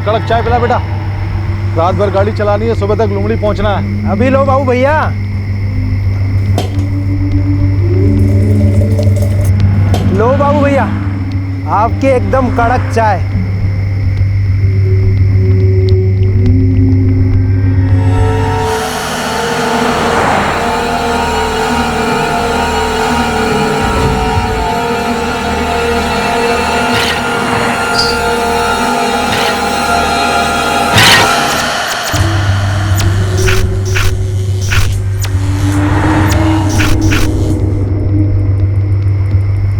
कड़क चाय पिला बेटा। रात भर गाड़ी चलानी है, सुबह तक लुमड़ी पहुंचना है। अभी लो बाबू भैया। लो बाबू भैया, आपकी एकदम कड़क चाय।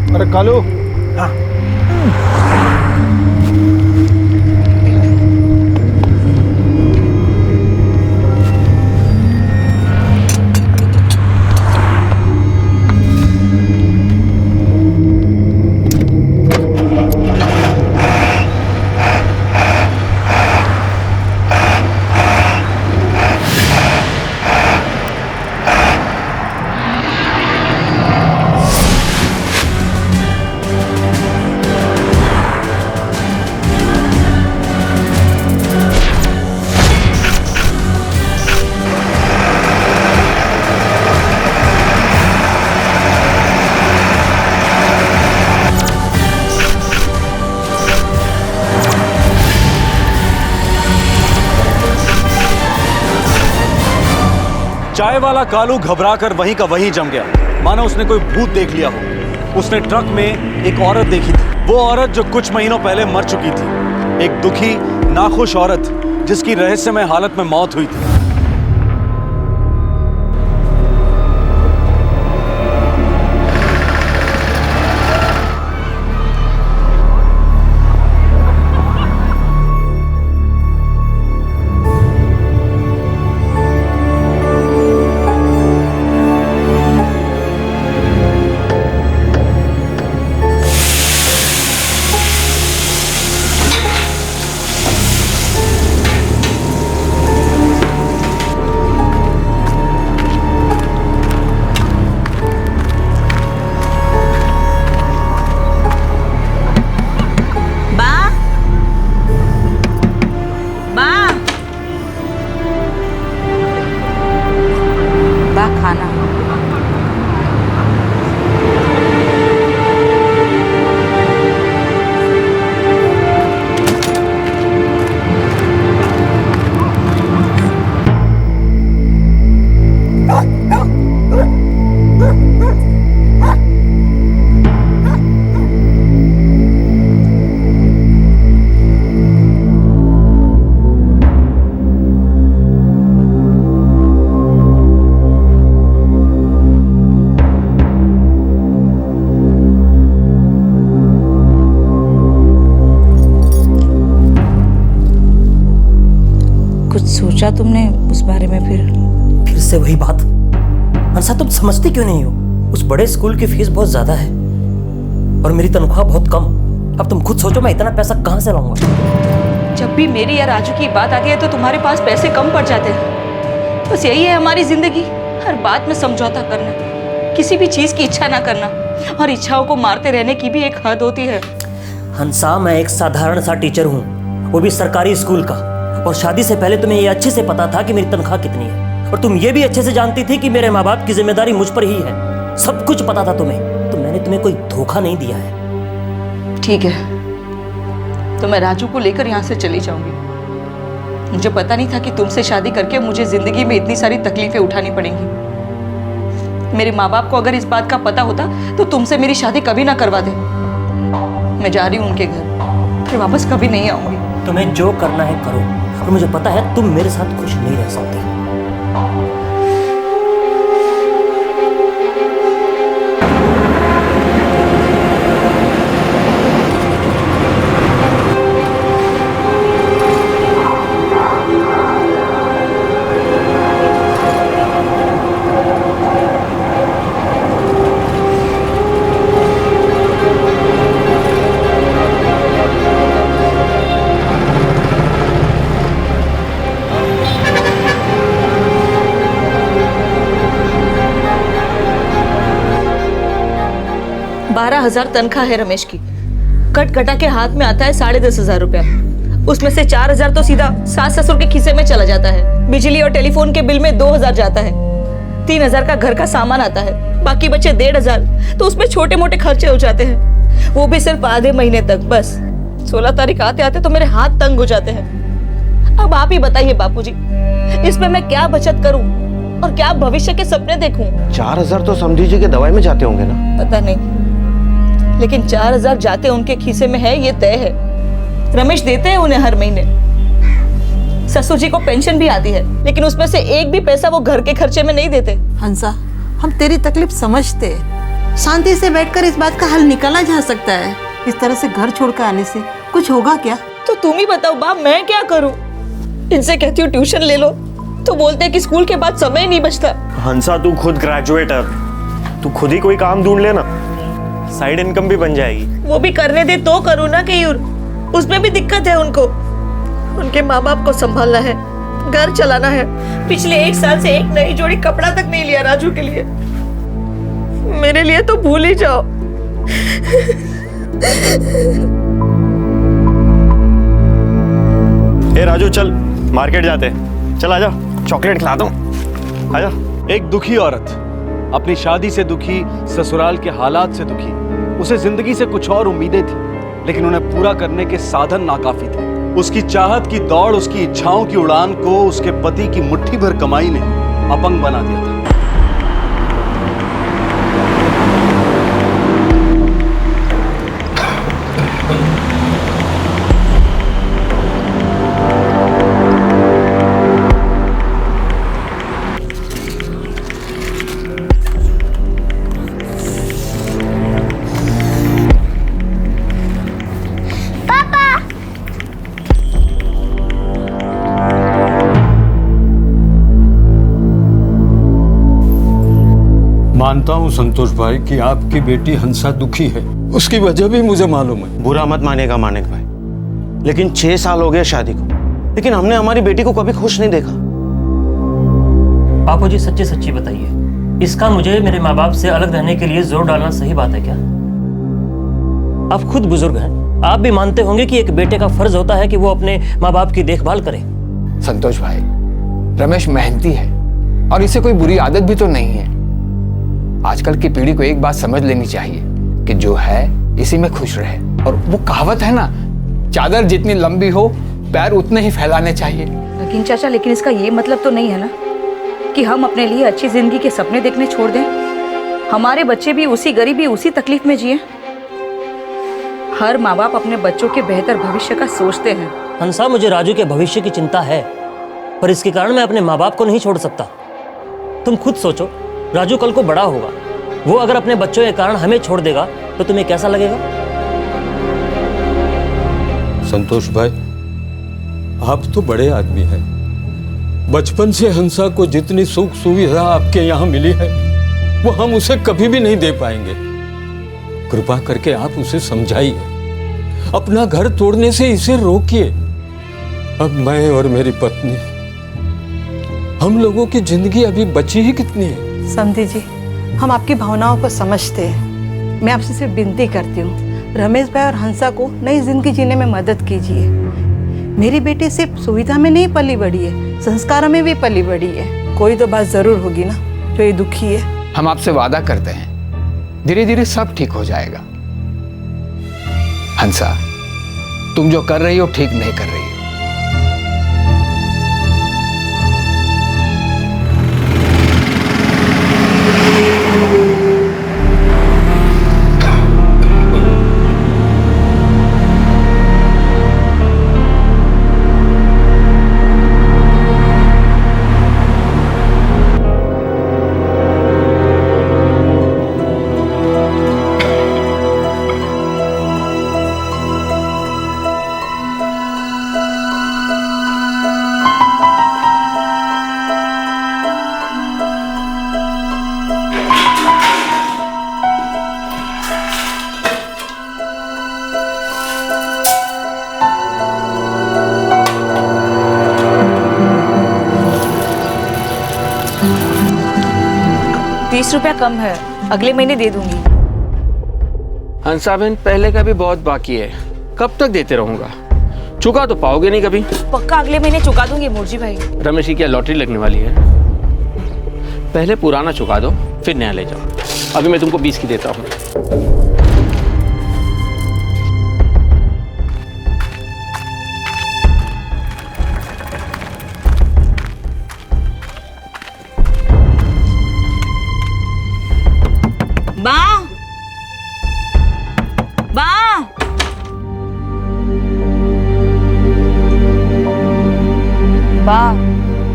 अरे कालू, हाँ। चाय वाला कालू घबराकर वहीं का वहीं जम गया, मानो उसने कोई भूत देख लिया हो। उसने ट्रक में एक औरत देखी थी, वो औरत जो कुछ महीनों पहले मर चुकी थी। एक दुखी, नाखुश औरत जिसकी रहस्यमय हालत में मौत हुई थी। सोचा तुमने उस बारे में? फिर से वही बात। हंसा, तुम समझती क्यों नहीं हो? उस बड़े स्कूल की फीस बहुत ज्यादा है और मेरी तनख्वाह बहुत कम। अब तुम खुद सोचो, मैं इतना पैसा कहां से लाऊंगा? जब भी मेरी या राजू की बात आती है तो तुम्हारे पास पैसे कम पड़ जाते हैं। बस यही है हमारी जिंदगी, हर बात में समझौता करना, किसी भी चीज की इच्छा ना करना, और इच्छाओं को मारते रहने की भी एक हद होती है। हंसा, मैं एक साधारण सा टीचर हूँ, वो भी सरकारी स्कूल का, और शादी से पहले तुम्हें ये अच्छे से पता था कि मेरी तनख्वाह कितनी है, और तुम ये भी अच्छे से जानती थी कि मेरे माँ बाप की जिम्मेदारी मुझ पर ही है। सब कुछ पता था तुम्हें, तो मैंने तुम्हें कोई धोखा नहीं दिया है। ठीक है, तो मैं राजू को लेकर यहाँ से चली जाऊंगी। मुझे पता नहीं था कि तुमसे शादी करके मुझे जिंदगी में इतनी सारी तकलीफें उठानी पड़ेंगी। मेरे माँ बाप को अगर इस बात का पता होता तो तुमसे मेरी शादी कभी ना करवा दे। मैं जा रही हूँ उनके घर, फिर वापस कभी नहीं आऊंगी। तुम्हें जो करना है करो, और मुझे पता है तुम मेरे साथ खुश नहीं रह सकती। 12,000 तनख्वाह है रमेश की, कट कटा के हाथ में आता है 10,500 रुपया। उसमें से 4,000 तो सीधा सास ससुर के खीसे में चला जाता है। बिजली और टेलीफोन के बिल में 2,000 जाता है। 3,000 का घर का सामान आता है, बाकी बचे 1,500। तो उसमें छोटे मोटे खर्चे हो जाते हैं, वो भी सिर्फ आधे महीने तक। बस 16 तारीख आते आते तो मेरे हाथ तंग हो जाते हैं। अब आप ही बताइए बापूजी, इसमें मैं क्या बचत करूं और क्या भविष्य के सपने देखूं? 4,000 तो समझी जी के दवाई में जाते होंगे ना? पता नहीं, लेकिन 4,000 जाते उनके खीसे में है, ये तय है। रमेश देते हैं उन्हें हर महीने। ससुर जी को पेंशन भी आती है, लेकिन उसमें से एक भी पैसा वो घर के खर्चे में नहीं देते। हंसा, हम तेरी तकलीफ समझते हैं। शांति से बैठकर इस बात का हल निकाला जा सकता है। इस तरह से घर छोड़कर आने से कुछ होगा क्या? तो तुम ही बताओ बाप, मैं क्या करूं? इनसे कहती हूँ ट्यूशन ले लो तो बोलते हैं कि स्कूल के बाद समय नहीं बचता। हंसा, तू खुद ग्रेजुएट है, तू खुद ही कोई काम ढूंढ लेना, साइड इनकम भी बन जाएगी। वो भी करने दे तो करूँ ना केयूर, उसमें भी दिक्कत है उनको। उनके माँ बाप को संभालना है, घर चलाना है। पिछले 1 साल से एक नई जोड़ी कपड़ा तक नहीं लिया राजू के लिए। मेरे लिए तो भूल ही जाओ। ए राजू, चल मार्केट जाते हैं। चल आजा, चॉकलेट खिला दूं। आजा। एक दुखी औरत, अपनी शादी से दुखी, ससुराल के हालात से दुखी। उसे जिंदगी से कुछ और उम्मीदें थी, लेकिन उन्हें पूरा करने के साधन नाकाफी थे। उसकी चाहत की दौड़, उसकी इच्छाओं की उड़ान को उसके पति की मुट्ठी भर कमाई ने अपंग बना दिया था। मानता हूँ संतोष भाई कि आपकी बेटी हंसा दुखी है, उसकी वजह भी मुझे मालूम है। बुरा मत मानेगा मानिक भाई, लेकिन 6 साल हो गए शादी को, लेकिन हमने हमारी बेटी को कभी खुश नहीं देखा। बापू जी सच्ची सच्ची बताइए, इसका मुझे मेरे माँ बाप से अलग रहने के लिए जोर डालना सही बात है क्या? आप खुद बुजुर्ग हैं, आप भी मानते होंगे कि एक बेटे का फर्ज होता है कि वो अपने माँ बाप की देखभाल करे। संतोष भाई, रमेश मेहनती है और इसे कोई बुरी आदत भी तो नहीं है। आजकल की पीढ़ी को एक बात समझ लेनी चाहिए कि जो है इसी में खुश रहे। और वो कहावत है ना, चादर जितनी लंबी हो पैर उतने ही फैलाने चाहिए। लेकिन चाचा, लेकिन इसका ये मतलब तो नहीं है ना कि हम अपने लिए अच्छी जिंदगी के सपने देखने छोड़ दें। हमारे बच्चे भी उसी गरीबी, उसी तकलीफ में जिए। हर माँ बाप अपने बच्चों के बेहतर भविष्य का सोचते हैं। हंसा, मुझे राजू के भविष्य की चिंता है, पर इसके कारण मैं अपने माँ बाप को नहीं छोड़ सकता। तुम खुद सोचो, राजू कल को बड़ा होगा, वो अगर अपने बच्चों के कारण हमें छोड़ देगा तो तुम्हें कैसा लगेगा? संतोष भाई, आप तो बड़े आदमी हैं। बचपन से हंसा को जितनी सुख सुविधा आपके यहाँ मिली है वो हम उसे कभी भी नहीं दे पाएंगे। कृपा करके आप उसे समझाइए, अपना घर तोड़ने से इसे रोकिए। अब मैं और मेरी पत्नी, हम लोगों की जिंदगी अभी बची ही कितनी है। समधी जी, हम आपकी भावनाओं को समझते हैं। मैं आपसे सिर्फ विनती करती हूँ, रमेश भाई और हंसा को नई जिंदगी जीने में मदद कीजिए। मेरी बेटी सिर्फ सुविधा में नहीं पली बड़ी है, संस्कारों में भी पली बड़ी है। कोई तो बात जरूर होगी ना जो ये दुखी है। हम आपसे वादा करते हैं, धीरे धीरे सब ठीक हो जाएगा। हंसा, तुम जो कर रही हो ठीक नहीं कर रही हो। ₹30 कम है, अगले महीने दे दूंगी। हंसा बहन, पहले का भी बहुत बाकी है, कब तक देते रहूंगा? चुका तो पाओगे नहीं कभी। पक्का अगले महीने चुका दूंगी मुर्जी भाई। रमेश की क्या लॉटरी लगने वाली है? पहले पुराना चुका दो फिर नया ले जाओ। अभी मैं तुमको 20 की देता हूँ।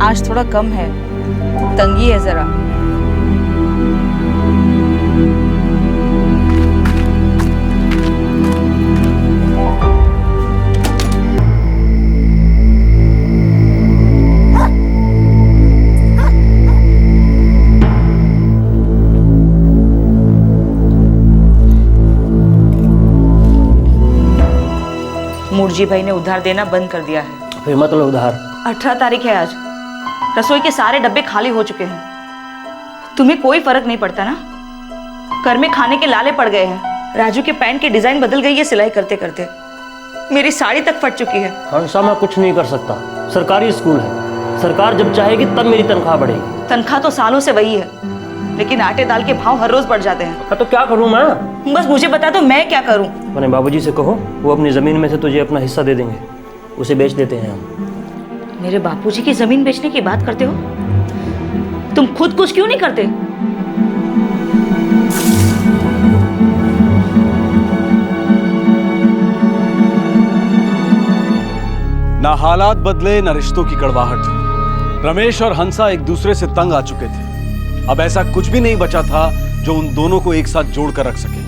आज थोड़ा कम है, तंगी है जरा। मुर्जी भाई ने उधार देना बंद कर दिया है। फिर मतलब उधार? 18 तारीख है आज। रसोई के सारे डब्बे खाली हो चुके हैं। तुम्हें कोई फर्क नहीं पड़ता ना? घर में खाने के लाले पड़ गए हैं। राजू के पैंट की डिजाइन बदल गई है सिलाई करते करते। मेरी साड़ी तक फट चुकी है। हंसा, मैं कुछ नहीं कर सकता। सरकारी स्कूल है, सरकार जब चाहेगी तब मेरी तनख्वाह बढ़ेगी। तनख्वाह तो सालों से वही है, लेकिन आटे दाल के भाव हर रोज बढ़ जाते हैं। तो क्या करूं मैं? बस मुझे बता दो मैं क्या करूं। अपने बाबूजी से कहो, वो अपनी जमीन में से तुझे अपना हिस्सा दे देंगे, उसे बेच देते हैं हम। मेरे बापूजी की जमीन बेचने की बात करते हो? तुम खुद कुछ क्यों नहीं करते? ना हालात बदले ना रिश्तों की कड़वाहट। रमेश और हंसा एक दूसरे से तंग आ चुके थे। अब ऐसा कुछ भी नहीं बचा था जो उन दोनों को एक साथ जोड़कर रख सके।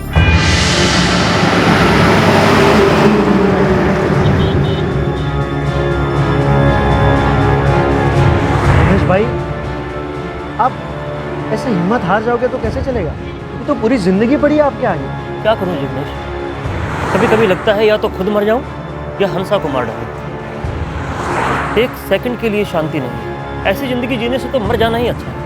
भाई, आप ऐसे हिम्मत हार जाओगे तो कैसे चलेगा? ये तो पूरी जिंदगी पड़ी है आपके आगे। क्या करूं जिग्नेश, कभी कभी लगता है या तो खुद मर जाऊं या हंसा को मार डालूं। एक सेकंड के लिए शांति नहीं। ऐसी जिंदगी जीने से तो मर जाना ही अच्छा है।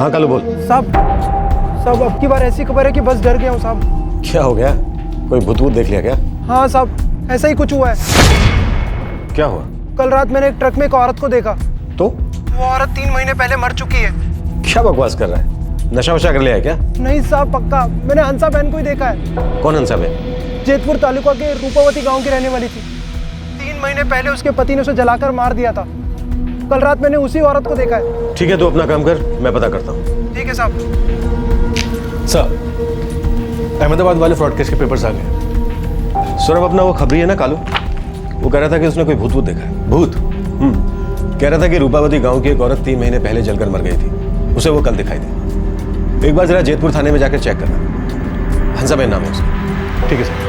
हाँ कालू बोल। साहब अब की बार ऐसी खबर है कि बस डर गया हूँ साहब। क्या हो गया? कोई भूत वूत देख लिया क्या? हाँ साहब, ऐसा ही कुछ हुआ है। क्या हुआ? कल रात मैंने एक ट्रक में एक औरत को देखा। तो? वो औरत 3 महीने पहले मर चुकी है। क्या बकवास कर रहा है? नशा वशा कर लिया है क्या? नहीं साहब, पक्का मैंने हंसा बहन को ही देखा है। कौन हंसा बहन? जेतपुर तालुका के रूपावती गाँव की रहने वाली थी। 3 महीने पहले उसके पति ने उसे जलाकर मार दिया था। कल रात मैंने उसी औरत को देखा है। ठीक है, तो अपना काम कर, मैं पता करता हूँ। ठीक है साहब। सर, अहमदाबाद वाले फ्रॉड केस के पेपर्स आ गए। सौरभ अपना वो खबरी है ना कालू, वो कह रहा था कि उसने कोई भूत वूत देखा है। भूत? कह रहा था कि रूपावती गांव की एक औरत 3 महीने पहले जलकर मर गई थी। उसे वो कल दिखाई दी। एक बार जरा जेतपुर थाने में जाकर चेक करना। हंसा बहन नाम है उसका। ठीक है सर।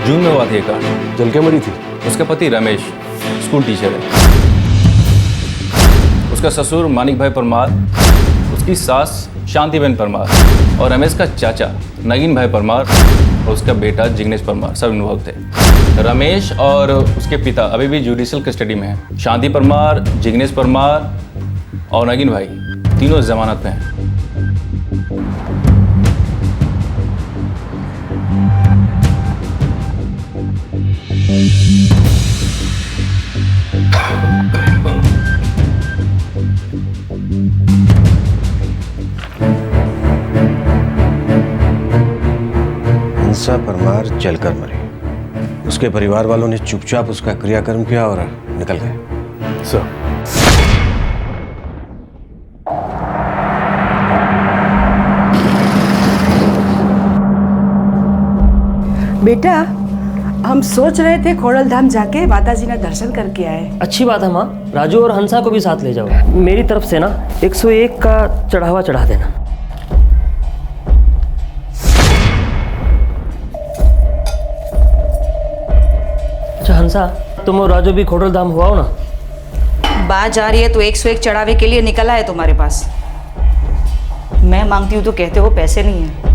जून में हुआ था ये कांड। जल के मरी थी। उसका पति रमेश स्कूल टीचर है। उसका ससुर मानिक भाई परमार, उसकी सास शांतिबेन परमार और रमेश का चाचा नगीन भाई परमार और उसका बेटा जिग्नेश परमार सब इन्वॉल्व थे। रमेश और उसके पिता अभी भी जुडिशियल कस्टडी में हैं। शांति परमार, जिग्नेश परमार और नगीन भाई तीनों जमानत पे हैं। हंसा परमार जलकर मरी। उसके परिवार वालों ने चुपचाप उसका क्रियाकर्म किया और निकल गए। सर, बेटा, हम सोच रहे थे खोड़ल धाम जाके माता जी का दर्शन करके आए। अच्छी बात है माँ, राजू और हंसा को भी साथ ले जाओ। मेरी तरफ से ना 101 का चढ़ावा चढ़ा देना। अच्छा हंसा, तुम और राजू भी खोड़ल धाम हुआ हो ना? बात जा रही है तो 101 चढ़ावे के लिए निकला है तुम्हारे पास। मैं मांगती हूँ तो कहते हो पैसे नहीं है।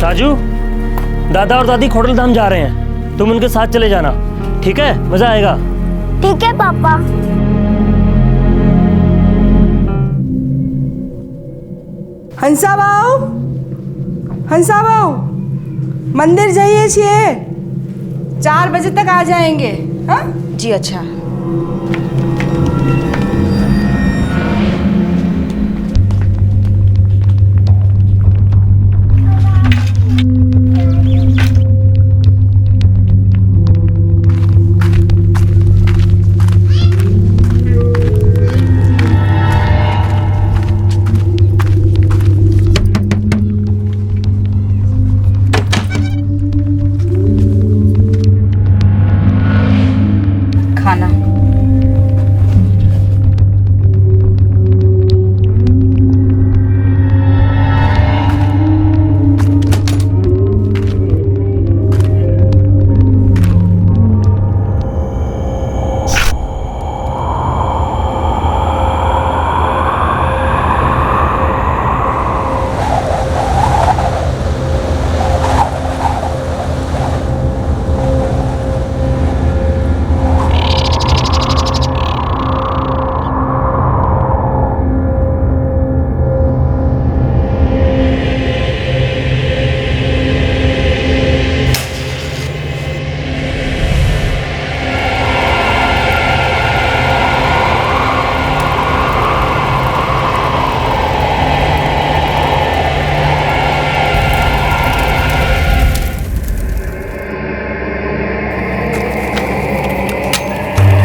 राजू, दादा और दादी खोड़ल धाम जा रहे हैं, तुम उनके साथ चले जाना, ठीक है? मजा आएगा। ठीक है पापा। हंसा बाऊ, हंसा बाऊ, मंदिर जाइए छिए, 4 बजे तक आ जाएंगे। हाँ जी अच्छा। खाना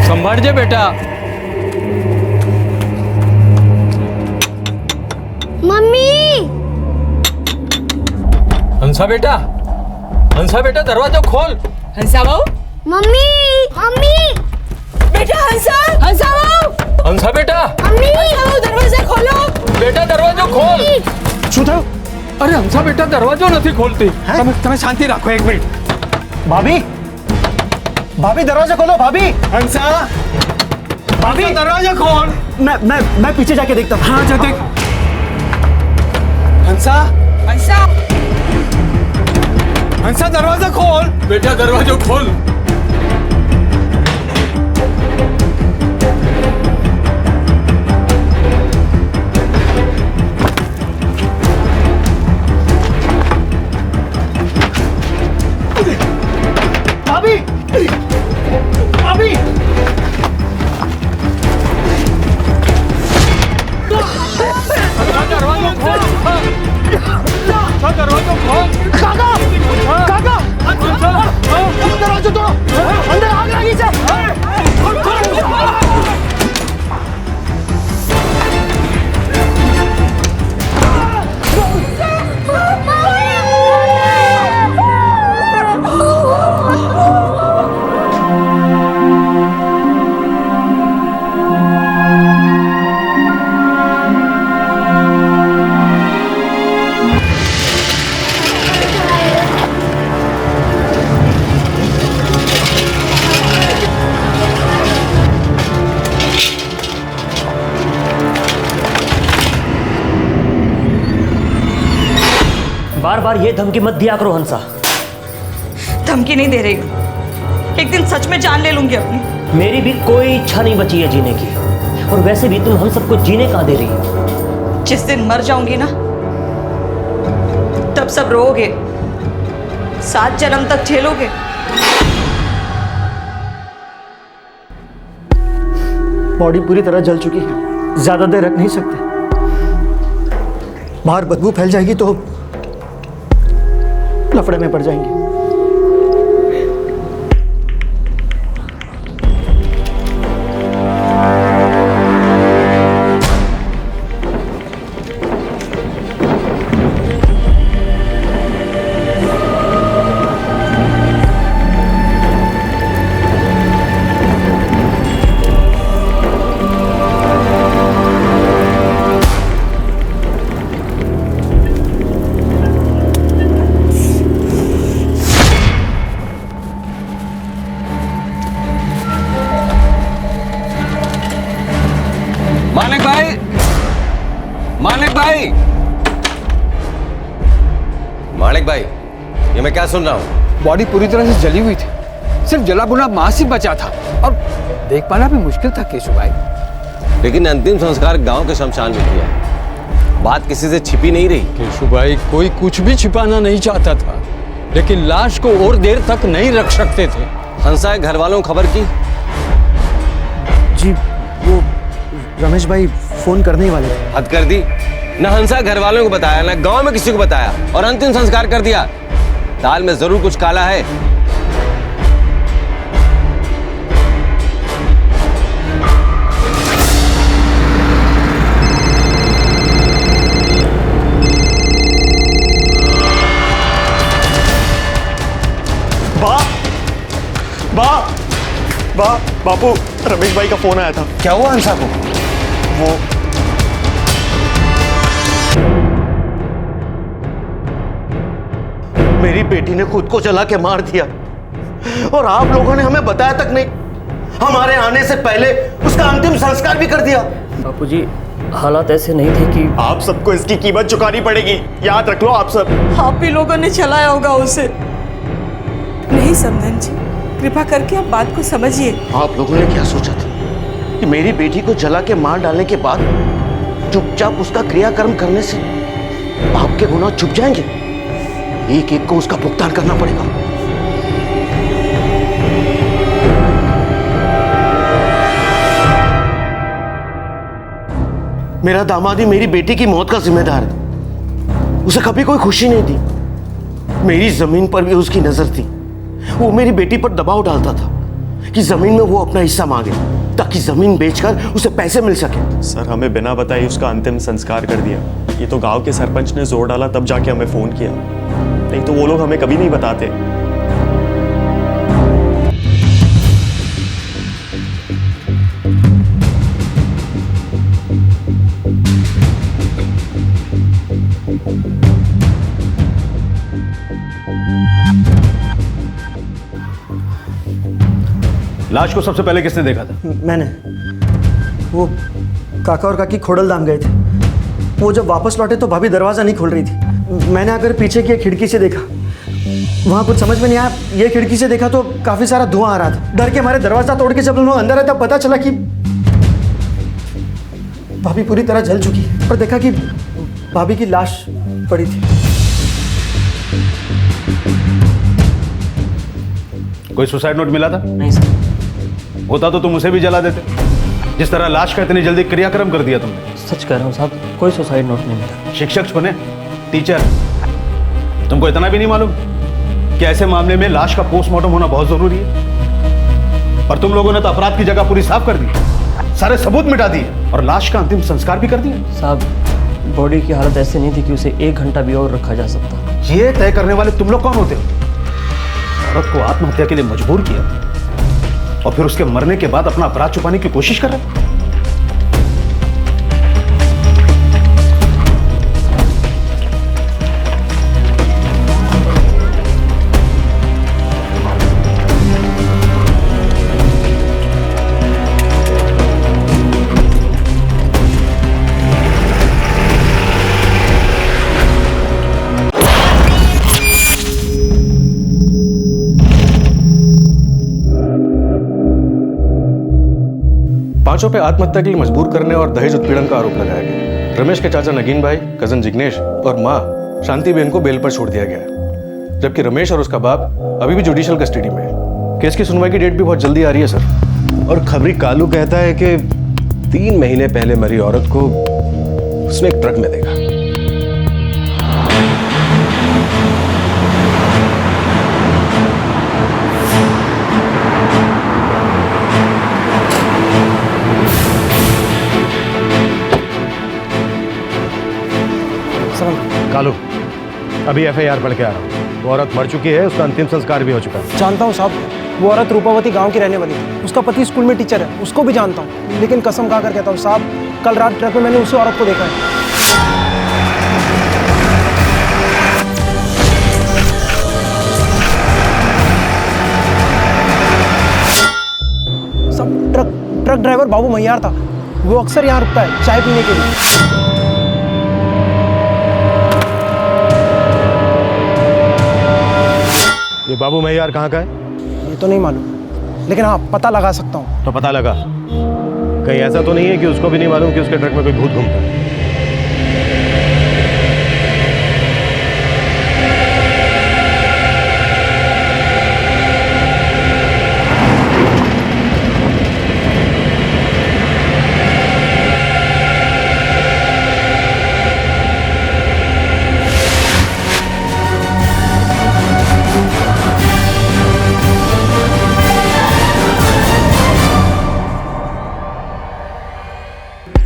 संभाल जे बेटा। मम्मी, हंसा बेटा, हंसा बेटा दरवाजा खोल। हंसा बाऊ, मम्मी, मम्मी, बेटा हंसा, हंसा बाऊ, हंसा बेटा, मम्मी, हंसा बाऊ दरवाजा खोलो। बेटा दरवाजा खोल। શું થયું? अरे हंसा बेटा दरवाજો नहीं खोलती। તમે શાંતિ રાખો, 1 મિનિટ। ભાભી, भाभी दरवाजा खोलो। भाभी, हंसा, भाभी दरवाजा खोल। मैं पीछे जाके देखता हूँ। हाँ जा देख। हंसा, हंसा, हंसा दरवाजा खोल। बेटा दरवाजा खोल। भाभी, भाभी, दरवाजा खोल। दरवाजा खोल। काका, काका, दरवाजा तोड़ो, अंदर आग लगी से। बार बार ये धमकी मत दिया करो हंसा। धमकी नहीं दे रही हूँ, एक दिन सच में जान ले लूंगी अपनी। मेरी भी कोई इच्छा नहीं बची है जीने की, और वैसे भी तुम हम सबको जीने कहाँ दे रही हो? जिस दिन मर जाऊंगी ना, तब सब रोओगे, 7 जन्म तक झेलोगे। बॉडी पूरी तरह जल चुकी है, ज्यादा देर रख नहीं सकते। बाहर बदबू फैल जाएगी तो लफड़े में पड़ जाएंगे। मालिक भाई, मालिक भाई, मालिक भाई, ये मैं क्या सुन रहा हूँ? बॉडी पूरी तरह से जली हुई थी, सिर्फ जला बुना मांस ही बचा था और देख पाना भी मुश्किल था केशु भाई। लेकिन अंतिम संस्कार गांव के शमशान में किया, बात किसी से छिपी नहीं रही। केशु भाई, कोई कुछ भी छिपाना नहीं चाहता था, लेकिन लाश को और देर तक नहीं रख सकते थे। हंसा घर वालों को खबर की? जी वो रमेश भाई फोन करने ही वाले थे। हद कर दी, न हंसा घर वालों को बताया, न गांव में किसी को बताया और अंतिम संस्कार कर दिया। दाल में जरूर कुछ काला है। बापू, रमेश भाई का फोन आया था। क्या हुआ हंसा को? वो मेरी बेटी ने खुद को जला के मार दिया और आप लोगों ने हमें बताया तक नहीं। हमारे आने से पहले उसका अंतिम संस्कार भी कर दिया। बापूजी, हालात ऐसे नहीं थे कि आप सबको इसकी कीमत चुकानी पड़ेगी, याद रख लो आप सब। आप ही लोगों ने चलाया होगा उसे। नहीं समधन जी, कृपा करके आप बात को समझिए। आप लोगों ने क्या सोचा था कि मेरी बेटी को जला के मार डालने के बाद चुपचाप उसका क्रियाकर्म करने से आपके गुनाह छुप जाएंगे? एक एक को उसका भुगतान करना पड़ेगा। मेरा दामाद ही मेरी बेटी की मौत का जिम्मेदार है। उसे कभी कोई खुशी नहीं दी। मेरी जमीन पर भी उसकी नजर थी। वो मेरी बेटी पर दबाव डालता था कि जमीन में वो अपना हिस्सा मांगे ताकि जमीन बेचकर उसे पैसे मिल सके। सर, हमें बिना बताए उसका अंतिम संस्कार कर दिया। ये तो गांव के सरपंच ने जोर डाला तब जाके हमें फोन किया, नहीं तो वो लोग हमें कभी नहीं बताते। लाश को सबसे पहले किसने देखा था? मैंने। वो काका और काकी खोडलधाम गए थे। वो जब वापस लौटे तो भाभी दरवाज़ा नहीं खोल रही थी। मैंने आकर पीछे की एक खिड़की से देखा। वहाँ कुछ समझ में नहीं आया। ये खिड़की से देखा तो काफ़ी सारा धुआं आ रहा था। डर के हमारे दरवाज़ा तोड़ के जब हम लोग अंदर आए तब पता चला कि भाभी पूरी तरह जल चुकी है और देखा कि भाभी की लाश पड़ी थी। कोई सुसाइड नोट मिला था? नहीं सर। होता तो तुम उसे भी जला देते, जिस तरह लाश का इतनी जल्दी क्रियाक्रम कर दिया तुमने। सच कह रहा हूँ साहब, कोई सुसाइड नोट नहीं मिला। शिक्षक सुने, टीचर, तुमको इतना भी नहीं मालूम कि ऐसे मामले में लाश का पोस्टमार्टम होना बहुत जरूरी है? और तुम लोगों ने तो अपराध की जगह पूरी साफ कर दी, सारे सबूत मिटा दिए और लाश का अंतिम संस्कार भी कर दिया। साहब, बॉडी की हालत ऐसी नहीं थी कि उसे 1 घंटा भी और रखा जा सकता। ये तय करने वाले तुम लोग कौन होते हो? औरत को आत्महत्या के लिए मजबूर किया और फिर उसके मरने के बाद अपना अपराध छुपाने की कोशिश कर रहे हो। पांचों पे आत्महत्या के लिए मजबूर करने और दहेज उत्पीड़न का आरोप लगाया गया। रमेश के चाचा नगीन भाई, कजन जिग्नेश और मां शांति बहन को बेल पर छोड़ दिया गया, जबकि रमेश और उसका बाप अभी भी जुडिशियल कस्टडी में है। केस की सुनवाई की डेट भी बहुत जल्दी आ रही है सर। और खबरी कालू कहता है कि 3 महीने पहले मरी औरत को उसने एक ट्रक में देखा। कालू, अभी FIR पढ़ के आ रहा हूँ। वो औरत मर चुकी है, उसका अंतिम संस्कार भी हो चुका है। जानता हूँ साहब, वो औरत रूपावती गांव की रहने वाली थी। उसका पति स्कूल में टीचर है, उसको भी जानता हूँ। लेकिन कसम खाकर कहता हूँ साहब, कल रात ट्रक में मैंने उसी औरत को देखा है। सब ट्रक ड्राइवर बाबू मैयार था। वो अक्सर यहाँ रुकता है चाय पीने के लिए। ये बाबू मैयार कहाँ का है? ये तो नहीं मालूम, लेकिन हाँ पता लगा सकता हूँ। तो पता लगा। कहीं ऐसा तो नहीं है कि उसको भी नहीं मालूम कि उसके ट्रक में कोई भूत घूमता है?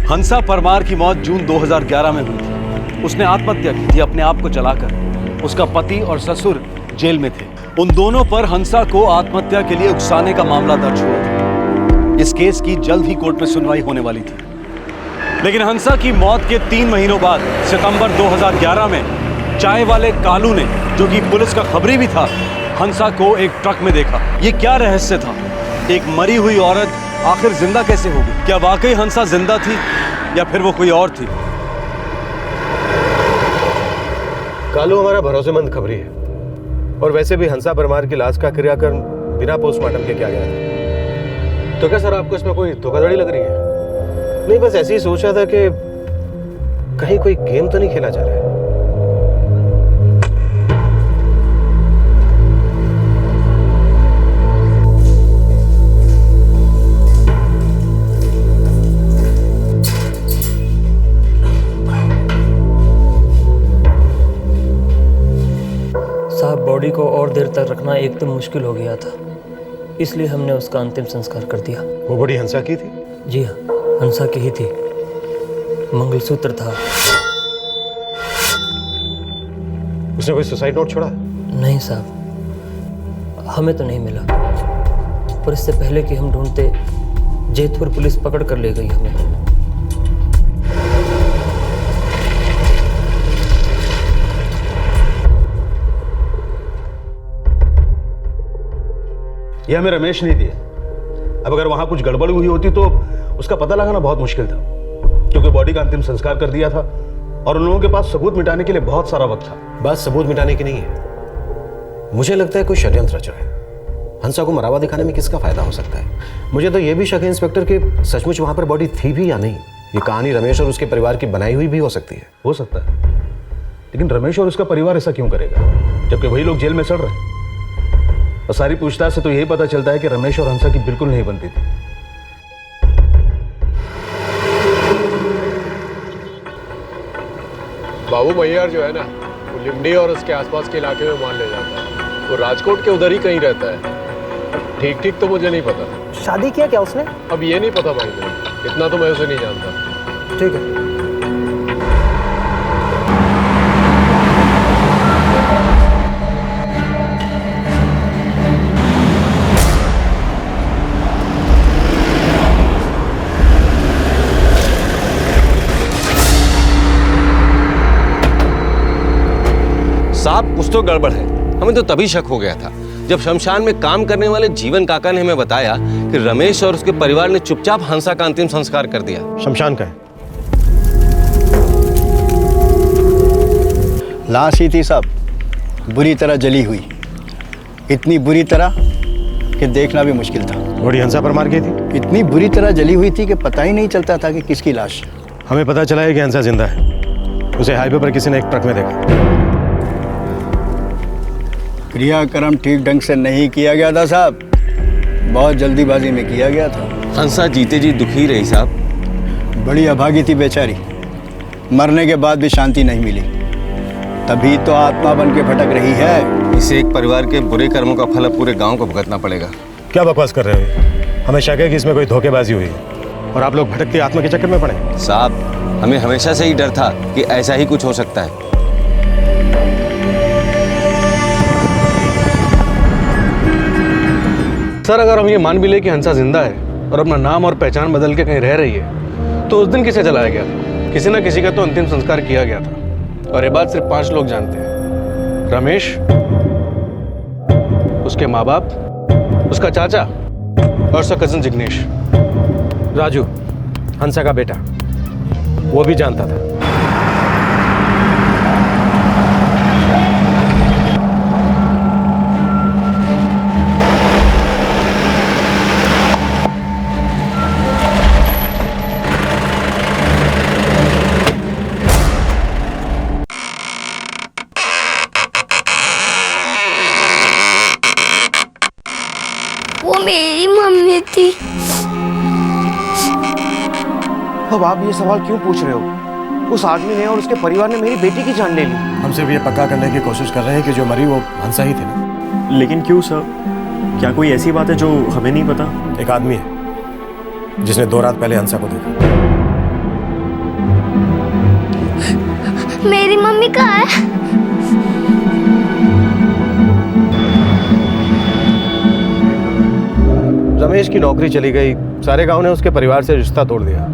हंसा परमार की मौत जून 2011 में हुई थी। उसने आत्महत्या की थी अपने आप को जलाकर। उसका पति और ससुर जेल में थे। उन दोनों पर हंसा को आत्महत्या के लिए उकसाने का मामला दर्ज हुआ था। इस केस की जल्द ही कोर्ट में सुनवाई होने वाली थी। लेकिन हंसा की मौत के 3 महीनों बाद सितंबर 2011 में चाय वाले कालू ने, जो कि पुलिस का खबरी भी था, हंसा को एक ट्रक में देखा। ये क्या रहस्य था? एक मरी हुई औरत आखिर जिंदा कैसे होगी? क्या वाकई हंसा जिंदा थी या फिर वो कोई और थी? कालू हमारा भरोसेमंद खबरी है, और वैसे भी हंसा परमार की लाश का क्रियाकर्म बिना पोस्टमार्टम के किया गया था। तो क्या सर आपको इसमें कोई धोखाधड़ी लग रही है? नहीं, बस ऐसे ही सोच रहा था कि कहीं कोई गेम तो नहीं खेला जा रहा है। बॉडी को और देर तक रखना एकदम मुश्किल हो गया था, इसलिए हमने उसका अंतिम संस्कार कर दिया। वो बॉडी हंसा की थी? जी हाँ, हंसा की ही थी। मंगलसूत्र था। उसने कोई सुसाइड नोट छोड़ा? नहीं साहब, हमें तो नहीं मिला। और इससे पहले कि हम ढूंढते, जैतपुर पुलिस पकड़ कर ले गई हमें। यह हमें रमेश ने दिया। अब अगर वहां कुछ गड़बड़ हुई होती तो उसका पता लगाना बहुत मुश्किल था, क्योंकि बॉडी का अंतिम संस्कार कर दिया था और उन लोगों के पास सबूत मिटाने के लिए बहुत सारा वक्त था। बात सबूत मिटाने की नहीं है, मुझे लगता है कोई षड्यंत्र रच रहा है। हंसा को मरावा दिखाने में किसका फायदा हो सकता है? मुझे तो यह भी शक है इंस्पेक्टर कि सचमुच वहां पर बॉडी थी भी या नहीं। ये कहानी रमेश और उसके परिवार की बनाई हुई भी हो सकती है। हो सकता है, लेकिन रमेश और उसका परिवार ऐसा क्यों करेगा, जबकि वही लोग जेल में सड़ रहे हैं? और सारी पूछताछ से तो यही पता चलता है कि रमेश और हंसा की बिल्कुल नहीं बनती थी। बाबू मैयार जो है ना, वो लिमडी और उसके आसपास के इलाके में माल ले जाता है। वो राजकोट के उधर ही कहीं रहता है। ठीक तो मुझे नहीं पता। शादी किया क्या उसने? अब ये नहीं पता भाई, मुझे इतना तो मैं उसे नहीं जानता। ठीक है। साहब, कुछ तो गड़बड़ है। हमें तो तभी शक हो गया था जब शमशान में काम करने वाले जीवन काका ने हमें बताया कि रमेश और उसके परिवार ने चुपचाप हंसा का अंतिम संस्कार कर दिया। शमशान का है? लाश ही थी साहब, बुरी तरह जली हुई। इतनी बुरी तरह कि देखना भी मुश्किल था। बॉडी हंसा परमार की थी? इतनी बुरी तरह जली हुई थी कि पता ही नहीं चलता था कि किसकी लाश। हमें पता चला है कि हंसा जिंदा है। उसे हाईवे पर किसी ने एक ट्रक में देखा। क्रियाक्रम ठीक ढंग से नहीं किया गया था साहब, बहुत जल्दीबाजी में किया गया था। हंसा जीते जी दुखी रही साहब। बड़ी अभागी थी बेचारी, मरने के बाद भी शांति नहीं मिली, तभी तो आत्मा बन के भटक रही है। इसे एक परिवार के बुरे कर्मों का फल अब पूरे गांव को भुगतना पड़ेगा। क्या बकवास कर रहे हो? हमें शक है कि इसमें कोई धोखेबाजी हुई है और आप लोग भटकती आत्मा के चक्कर में पड़े। साहब, हमें हमेशा से ही डर था कि ऐसा ही कुछ हो सकता है। सर, अगर हम ये मान भी ले कि हंसा जिंदा है और अपना नाम और पहचान बदल के कहीं रह रही है, तो उस दिन किसे जलाया गया था? किसी न किसी का तो अंतिम संस्कार किया गया था, और ये बात सिर्फ 5 लोग जानते हैं। रमेश, उसके माँ बाप, उसका चाचा और उसका कजन जिग्नेश। राजू, हंसा का बेटा, वो भी जानता था। वो मेरी मम्मी थी। अब आप ये सवाल क्यों पूछ रहे हो? उस आदमी ने और उसके परिवार ने मेरी बेटी की जान ले ली। हम सिर्फ ये पक्का करने की कोशिश कर रहे हैं कि जो मरी वो हंसा ही थी ना। लेकिन क्यों सर? क्या कोई ऐसी बात है जो हमें नहीं पता? एक आदमी है जिसने 2 रात पहले हंसा को देखा। मेरी मम्मी कहाँ है? रमेश की नौकरी चली गई, सारे गांव ने उसके परिवार से रिश्ता तोड़ दिया।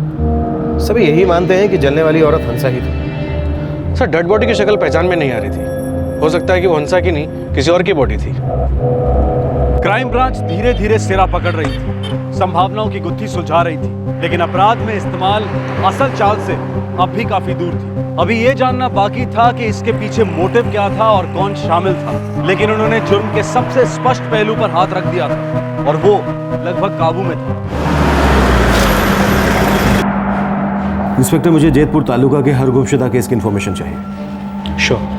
सभी यही मानते हैं कि जलने वाली औरत हंसा ही थी। सर, डेड बॉडी की शक्ल पहचान में नहीं आ रही थी। हो सकता है कि वो हंसा की नहीं, किसी और की बॉडी थी। क्राइम ब्रांच धीरे धीरे सिरा पकड़ रही थी, संभावनाओं की गुत्थी सुलझा रही थी, लेकिन अपराध में इस्तेमाल असल चाल से अब भी काफी दूर थी। अभी ये जानना बाकी था कि इसके पीछे मोटिव क्या था और कौन शामिल था, लेकिन उन्होंने जुर्म के सबसे स्पष्ट पहलू पर हाथ रख दिया था और वो लगभग काबू में था। इंस्पेक्टर, मुझे जेतपुर तालुका के हर गुमशुदा केस की इंफॉर्मेशन चाहिए। श्योर।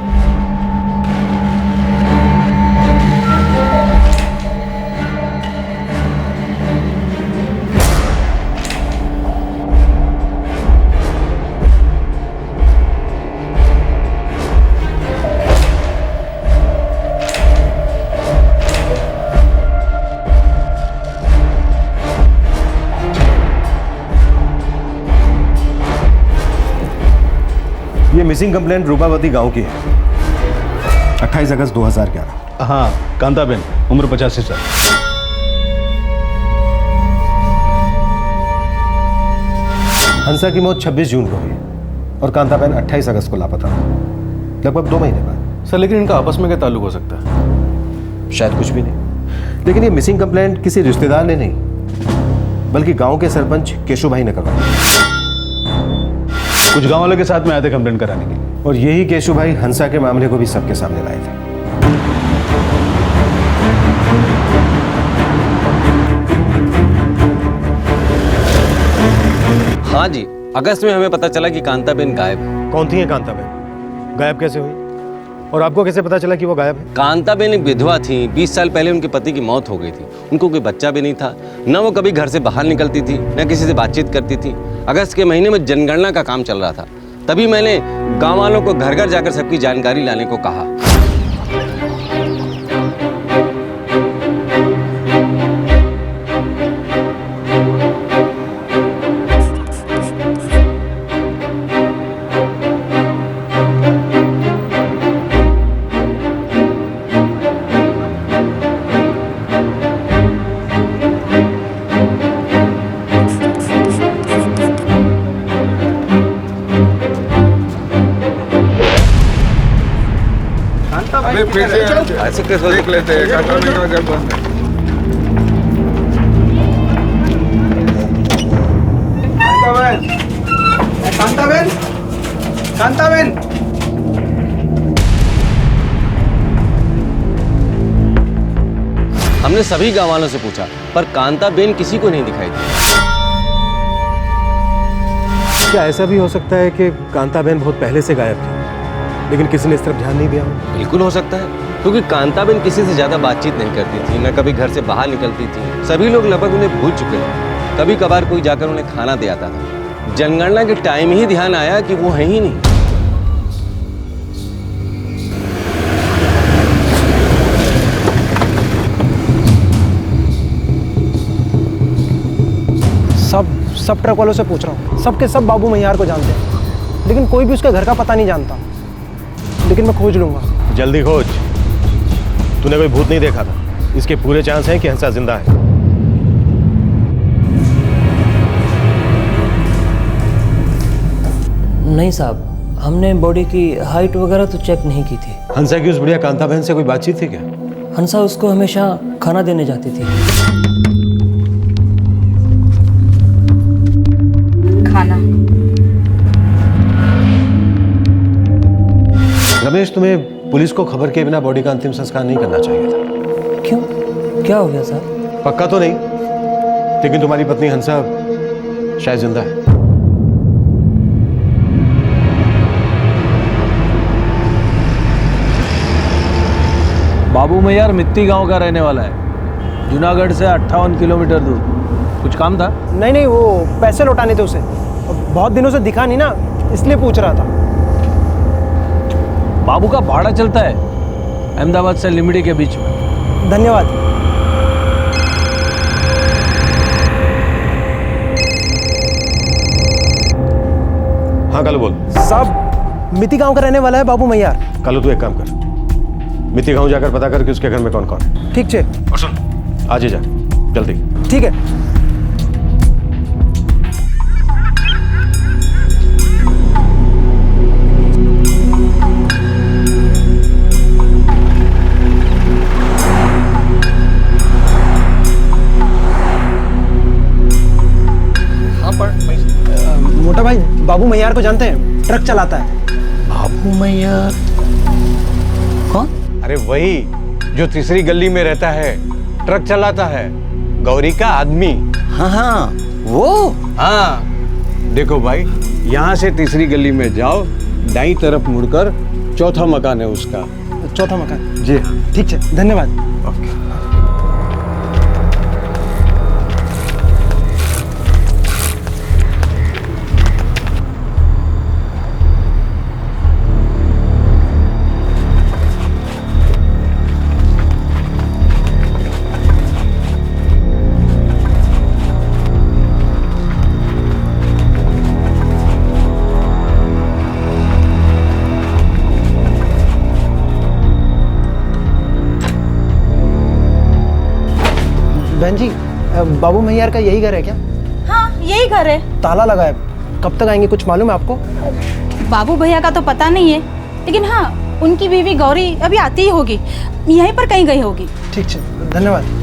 ये मिसिंग कंप्लेंट रूपावती गांव की है, 28 अगस्त 2011। हाँ, कांताबेन, उम्र 85 साल। हंसा की मौत 26 जून को हुई और कांताबेन 28 अगस्त को लापता, लगभग 2 महीने बाद। सर, लेकिन इनका आपस में क्या ताल्लुक हो सकता है? शायद कुछ भी नहीं, लेकिन ये मिसिंग कंप्लेंट किसी रिश्तेदार ने नहीं, बल्कि गांव के सरपंच केशु भाई ने करवाई। कुछ गांव वालों के साथ में आए थे कंप्लेंट कराने के लिए, और यही केशु भाई हंसा के मामले को भी सबके सामने लाए थे। हाँ जी, अगस्त में हमें पता चला कि कांताबेन गायब है। कौन थी है कांताबेन? गायब कैसे हुई? और आपको कैसे पता चला कि वो गायब है? कांताबेन एक विधवा थी। 20 साल पहले उनके पति की मौत हो गई थी। उनको कोई बच्चा भी नहीं था, न वो कभी घर से बाहर निकलती थी, न किसी से बातचीत करती थी। अगस्त के महीने में जनगणना का काम चल रहा था, तभी मैंने गांव वालों को घर घर जाकर सबकी जानकारी लाने को कहा। फिर से ऐसे कैसे देख लेते हैं कांताबेन का घर बंद है। कांताबेन, कांताबेन, हमने सभी गांव वालों से पूछा, पर कांताबेन किसी को नहीं दिखाई दी। क्या ऐसा भी हो सकता है कि कांताबेन बहुत पहले से गायब थी, लेकिन किसी ने इस तरफ ध्यान नहीं दिया? बिल्कुल हो सकता है, क्योंकि कांताबेन किसी से ज्यादा बातचीत नहीं करती थी, न कभी घर से बाहर निकलती थी। सभी लोग लगभग उन्हें भूल चुके हैं। कभी कभार कोई जाकर उन्हें खाना दे आता था। जनगणना के टाइम ही ध्यान आया कि वो है ही नहीं। सब ट्रक वालों से पूछ रहा हूँ, सब के सब बाबू मैयार को जानते हैं, लेकिन कोई भी उसके घर का पता नहीं जानता। लेकिन मैं खोज लूंगा। जल्दी खोज। तूने कोई भूत नहीं देखा था, इसके पूरे चांस हैं कि हंसा जिंदा है। नहीं साहब, हमने बॉडी की हाइट वगैरह तो चेक नहीं की थी। हंसा की उस बुढ़िया कांता बहन से कोई बातचीत थी क्या? हंसा उसको हमेशा खाना देने जाती थी। खाना? रमेश, तुम्हें पुलिस को खबर के बिना बॉडी का अंतिम संस्कार नहीं करना चाहिए था। क्यों? क्या हो गया साहब? पक्का तो नहीं, लेकिन तुम्हारी पत्नी हंसा शायद जिंदा है। बाबू मैयार मित्ती गांव का रहने वाला है, जूनागढ़ से 58 किलोमीटर दूर। कुछ काम था? नहीं, वो पैसे लौटाने थे उसे। बहुत दिनों से दिखा नहीं ना, इसलिए पूछ रहा था। बाबू का भाड़ा चलता है अहमदाबाद से लिमड़ी के बीच में। धन्यवाद। हाँ कालू बोल। साहब, मिति गांव का रहने वाला है बाबू मैयार। कालू तू एक काम कर, मिति गांव जाकर पता कर कि उसके घर में कौन कौन है। ठीक है। और सुन, आज ही जा जल्दी। ठीक है। मोटा भाई, बाबू मैयार को जानते हैं? ट्रक चलाता है। बाबू मैयार कौन? अरे वही जो तीसरी गली में रहता है, ट्रक चलाता है, गौरी का आदमी। हाँ, वो। हाँ, देखो भाई, यहाँ से तीसरी गली में जाओ, दाईं तरफ मुड़कर चौथा मकान है उसका। चौथा मकान? जी ठीक है, धन्यवाद। ओके। बहन जी, बाबू मैयार का यही घर है क्या? हाँ, यही घर है। ताला लगा है। कब तक आएंगे, कुछ मालूम है आपको? बाबू भैया का तो पता नहीं है, लेकिन हाँ, उनकी बीवी गौरी अभी आती ही होगी, यहीं पर कहीं गई होगी। ठीक है, धन्यवाद।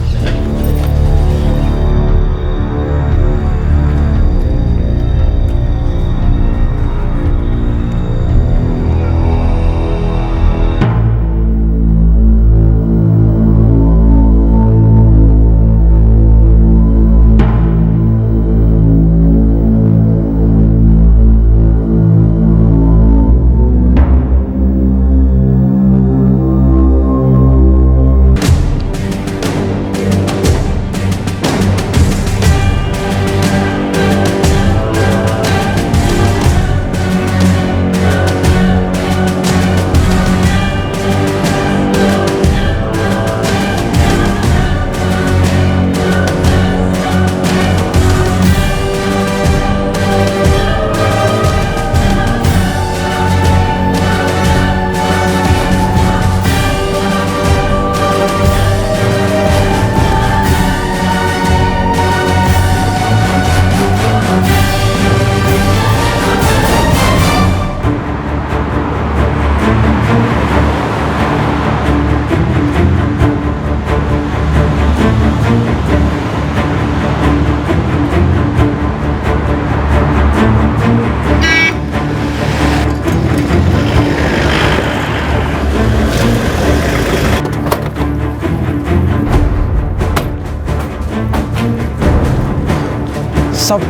सब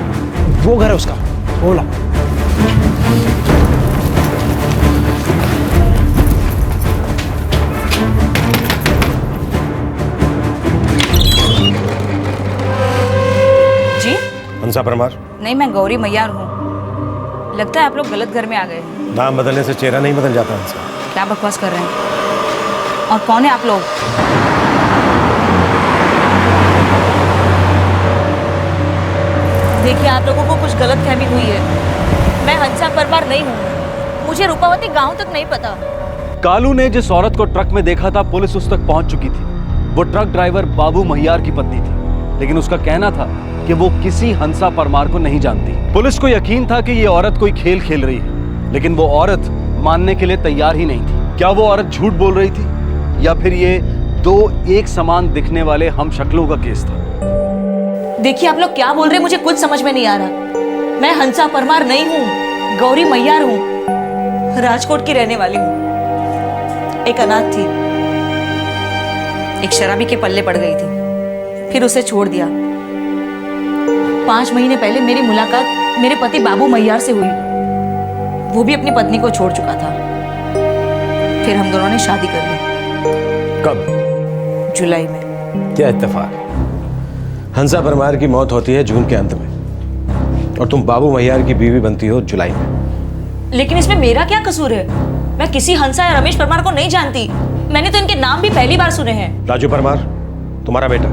वो घर है उसका, ओला। जी? हंसा परमार? नहीं, मैं गौरी मैयार हूँ। लगता है आप लोग गलत घर में आ गए। नाम बदलने से चेहरा नहीं बदल जाता हंसा। क्या बकवास कर रहे हैं? और कौन है आप लोग? देखिए, आप लोगों को कुछ गलत फहमी हुई है। मैं हंसा परमार नहीं हूँ। मुझे रूपावती गांव तक नहीं पता। कालू ने जिस औरत को ट्रक में देखा था, पुलिस उस तक पहुंच चुकी थी। वो ट्रक ड्राइवर बाबू महियार की पत्नी थी, लेकिन उसका कहना था कि वो किसी हंसा परमार को नहीं जानती। पुलिस को यकीन था कि ये औरत कोई खेल खेल रही है, लेकिन वो औरत मानने के लिए तैयार ही नहीं थी। क्या वो औरत झूठ बोल रही थी, या फिर ये दो एक समान दिखने वाले हम शक्लों का केस था? देखिए, आप लोग क्या बोल रहे हैं, मुझे कुछ समझ में नहीं आ रहा। मैं हंसा परमार नहीं हूँ, गौरी मैयार हूँ। राजकोट की रहने वाली हूँ। एक अनाथ थी, एक शराबी के पल्ले पड़ गई थी, फिर उसे छोड़ दिया। 5 महीने पहले मेरी मुलाकात मेरे पति बाबू मैयार से हुई। वो भी अपनी पत्नी को छोड़ चुका था। फिर हम दोनों ने शादी कर ली। कब? जुलाई में। क्या इत्तेफाक। हंसा परमार की मौत होती है जून के अंत में, और तुम बाबू मैयार की बीवी बनती हो जुलाई में। लेकिन इसमें मेरा क्या कसूर है? मैं किसी हंसा या रमेश परमार को नहीं जानती। मैंने तो इनके नाम भी पहली बार सुने हैं। राजू परमार, तुम्हारा बेटा,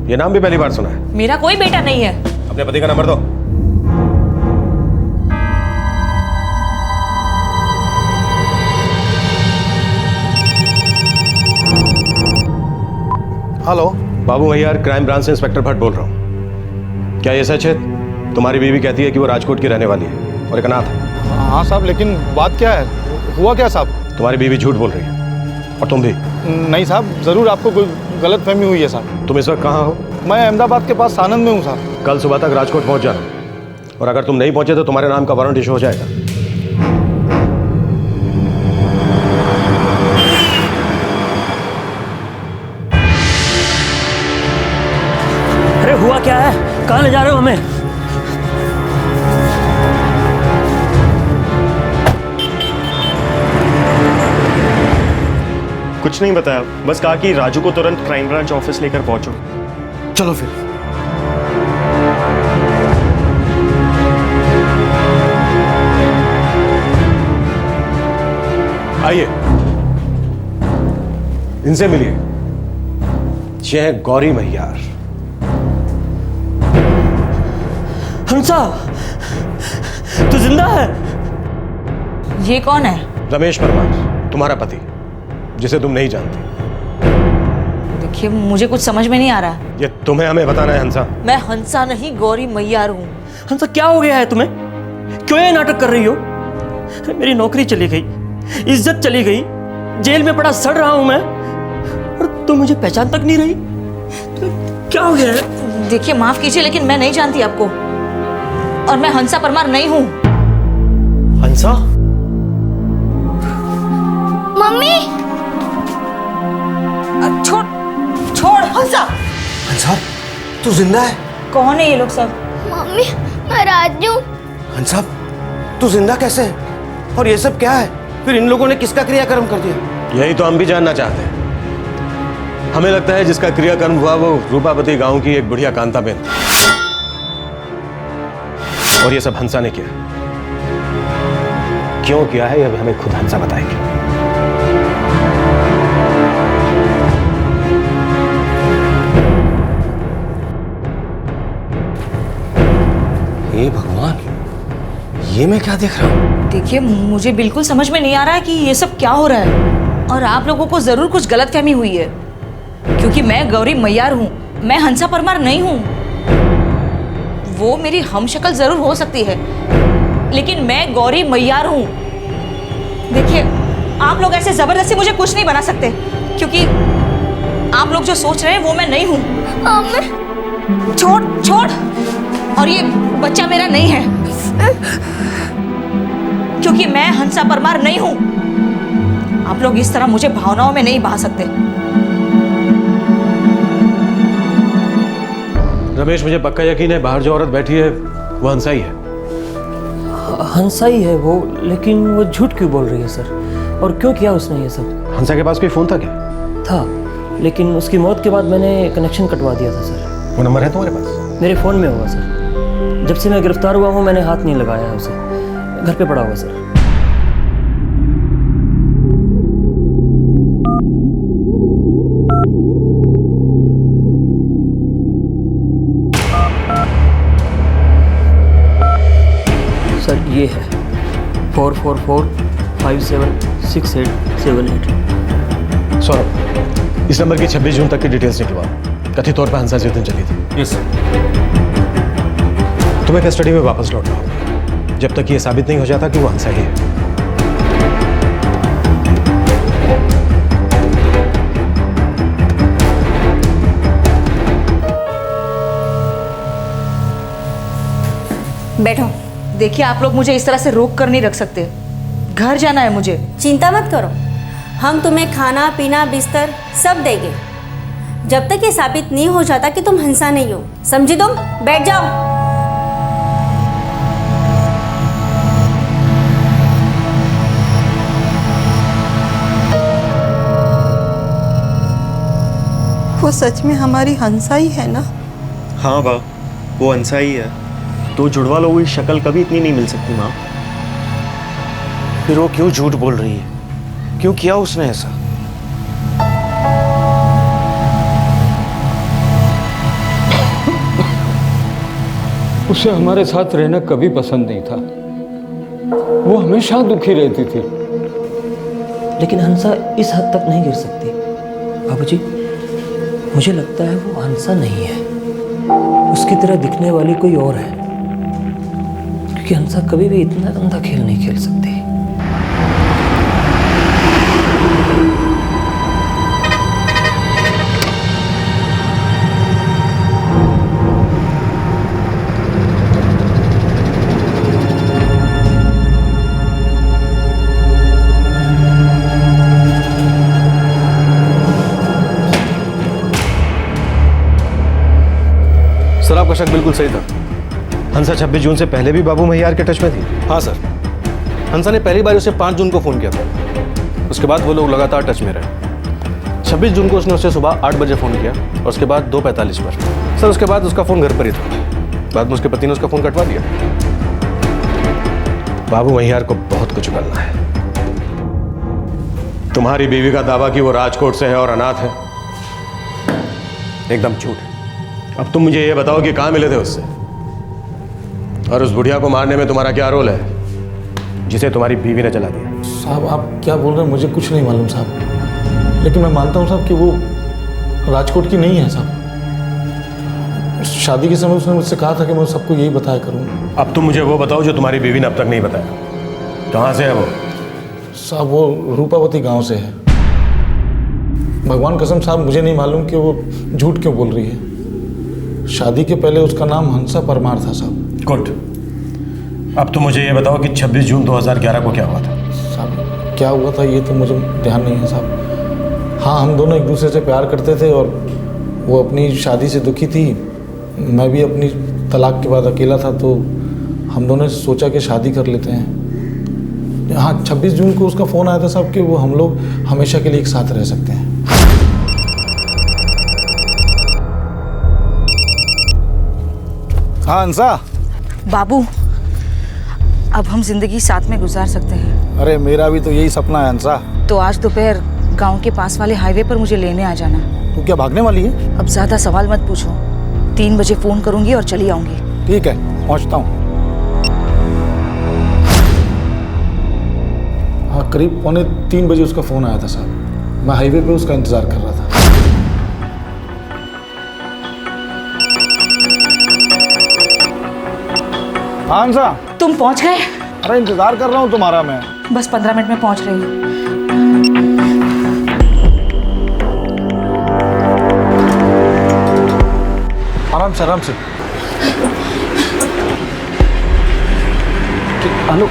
ये नाम भी पहली बार सुना है। मेरा कोई बेटा नहीं है। अपने पति का नंबर दो। हेलो, बाबू मैयार, क्राइम ब्रांच से इंस्पेक्टर भट्ट बोल रहा हूँ। क्या ये सच है? तुम्हारी बीवी कहती है कि वो राजकोट की रहने वाली है और एक अनाथ है। हाँ साहब, लेकिन बात क्या है? हुआ क्या साहब? तुम्हारी बीवी झूठ बोल रही है, और तुम भी। नहीं साहब, जरूर आपको कोई गलत फहमी हुई है साहब। तुम इस वक्त कहाँ हो? मैं अहमदाबाद के पास सानंद में हूँ साहब। कल सुबह तक राजकोट पहुँच जाना, और अगर तुम नहीं पहुँचे तो तुम्हारे नाम का वारंट इशू हो जाएगा। अरे हुआ क्या है? कहाँ ले जा रहे हो हमें? कुछ नहीं बताया, बस कहा कि राजू को तुरंत क्राइम ब्रांच ऑफिस लेकर पहुंचो। चलो फिर। आइए, इनसे मिलिए। ये है गौरी मैयार। हंसा, तू जिंदा है? ये कौन है? रमेश परमार, तुम्हारा पति, जिसे तुम नहीं जानती। देखिए, मुझे कुछ समझ में नहीं आ रहा। ये तुम्हें हमें बताना है हंसा। मैं हंसा नहीं, गौरी मैयार हूँ। हंसा, क्या हो गया है तुम्हें? क्यों ये नाटक कर रही हो? मेरी नौकरी चली गई, इज्जत चली गई, जेल में पड़ा सड़ रहा हूं मैं, और तुम मुझे पहचान तक नहीं रही। क्या हो गया है? देखिए, माफ कीजिए, लेकिन मैं नहीं जानती आपको, और मैं हंसा परमार नहीं हूँ। हंसा? मम्मी! छोड़ छोड़ हंसा। हंसा, तू जिंदा है? कौन है ये लोग सब? मम्मी, मैं राजू। हंसा, तू जिंदा कैसे है? और ये सब क्या है? फिर इन लोगों ने किसका क्रियाकर्म कर दिया? यही तो हम भी जानना चाहते हैं। हमें लगता है जिसका क्रियाकर्म हुआ वो रूपावती गांव की एक बुढ़िया कांताबेन थी, और ये सब हंसा ने किया। क्यों किया है, यह हमें खुद हंसा बताएगी। हे भगवान, ये मैं क्या देख रहा हूँ? देखिए, मुझे बिल्कुल समझ में नहीं आ रहा है कि ये सब क्या हो रहा है, और आप लोगों को जरूर कुछ गलतफहमी हुई है, क्योंकि मैं गौरी मैयार हूँ, मैं हंसा परमार नहीं हूँ। वो मेरी हमशक्ल जरूर हो सकती है, लेकिन मैं गौरी मैयार हूँ। देखिए, आप लोग ऐसे जबरदस्ती मुझे कुछ नहीं बना सकते, क्योंकि आप लोग जो सोच रहे हैं वो मैं नहीं हूँ। छोड़ छोड़, और ये बच्चा मेरा नहीं है, क्योंकि मैं हंसा परमार नहीं हूं। आप लोग इस तरह मुझे भावनाओं में नहीं बहा सकते। रमेश, मुझे पक्का यकीन है बाहर जो औरत बैठी है वो हंसा ही है। हंसा ही है वो, लेकिन वो झूठ क्यों बोल रही है सर? और क्यों किया उसने ये सब? हंसा के पास कोई फोन था क्या? था, लेकिन उसकी मौत के बाद मैंने कनेक्शन कटवा दिया था सर। वो नंबर है तुम्हारे पास? मेरे फ़ोन में होगा सर। जब से मैं गिरफ्तार हुआ हूँ मैंने हाथ नहीं लगाया है उसे। घर पे पड़ा हुआ सर। सर ये है 44457687 सौरभ, इस नंबर की 26 जून तक की डिटेल्स निकलवाओ। कथित तौर पर हंसा जिस दिन चली थी। Yes sir. तुम्हें कस्टडी में वापस लौटना होगा जब तक ये साबित नहीं हो जाता कि वो हंसा ही है। बैठो। देखिए, आप लोग मुझे इस तरह से रोक कर नहीं रख सकते। घर जाना है मुझे। चिंता मत करो, हम तुम्हें खाना पीना बिस्तर सब देंगे जब तक ये साबित नहीं हो जाता कि तुम हंसा नहीं हो। समझी तुम? बैठ जाओ। वो सच में हमारी हंसा ही है ना? हाँ बा, वो हंसा ही है। तो जुड़वा लोगों की शक्ल कभी इतनी नहीं मिल सकती माँ। फिर वो क्यों झूठ बोल रही है? क्यों किया उसने ऐसा? उसे हमारे साथ रहना कभी पसंद नहीं था। वो हमेशा दुखी रहती थी। लेकिन हंसा इस हद तक नहीं गिर सकती। बाबूजी, मुझे लगता है वो हंसा नहीं है, उसकी तरह दिखने वाली कोई और है। क्योंकि हंसा कभी भी इतना गंदा खेल नहीं खेल सकती। सर, आपका शक बिल्कुल सही था। हंसा 26 जून से पहले भी बाबू महियार के टच में थी? हाँ सर, हंसा ने पहली बार उसे 5 जून को फ़ोन किया था। उसके बाद वो लोग लगातार टच में रहे। 26 जून को उसने उसे सुबह 8 बजे फ़ोन किया और उसके बाद 2:45 पर। सर, उसके बाद उसका फ़ोन घर पर ही था। बाद में उसके पति ने उसका फ़ोन कटवा दिया। बाबू महियार को बहुत कुछ उगलना है। तुम्हारी बीवी का दावा कि वो राजकोट से है और अनाथ है, एकदम झूठ है। अब तुम मुझे ये बताओ कि कहाँ मिले थे उससे, और उस बुढ़िया को मारने में तुम्हारा क्या रोल है जिसे तुम्हारी बीवी ने जला दिया? साहब, आप क्या बोल रहे हैं मुझे कुछ नहीं मालूम साहब, लेकिन मैं मानता हूँ साहब कि वो राजकोट की नहीं है साहब। शादी के समय उसने मुझसे कहा था कि मैं सबको यही बताया करूँ। अब तुम मुझे वो बताओ जो तुम्हारी बीवी ने अब तक नहीं बताया। कहाँ से है वो? साहब, वो रूपावती गांव से है। भगवान कसम साहब, मुझे नहीं मालूम कि वो झूठ क्यों बोल रही है। शादी के पहले उसका नाम हंसा परमार था साहब। गुड। अब तो मुझे ये बताओ कि 26 जून 2011 को क्या हुआ था? साहब, क्या हुआ था ये तो मुझे ध्यान नहीं है साहब। हाँ, हम दोनों एक दूसरे से प्यार करते थे और वो अपनी शादी से दुखी थी, मैं भी अपनी तलाक के बाद अकेला था, तो हम दोनों ने सोचा कि शादी कर लेते हैं। हाँ, 26 जून को उसका फ़ोन आया था साहब कि वो हम लोग हमेशा के लिए एक साथ रह सकते हैं। हाँ हंसा। बाबू, अब हम जिंदगी साथ में गुजार सकते हैं। अरे मेरा भी तो यही सपना है हंसा। तो आज दोपहर गांव के पास वाले हाईवे पर मुझे लेने आ जाना। तू क्या भागने वाली है? अब ज्यादा सवाल मत पूछो। 3 बजे फोन करूंगी और चली आऊंगी। ठीक है, पहुंचता हूँ। हाँ, करीब 2:45 बजे उसका फ़ोन आया था साहब। मैं हाईवे पे उसका इंतज़ार कर रहा था। हाँ हंसा, तुम पहुंच गए? अरे इंतज़ार कर रहा हूँ तुम्हारा मैं। बस 15 मिनट में पहुंच रही हूँ। आराम से आराम से। हेलो,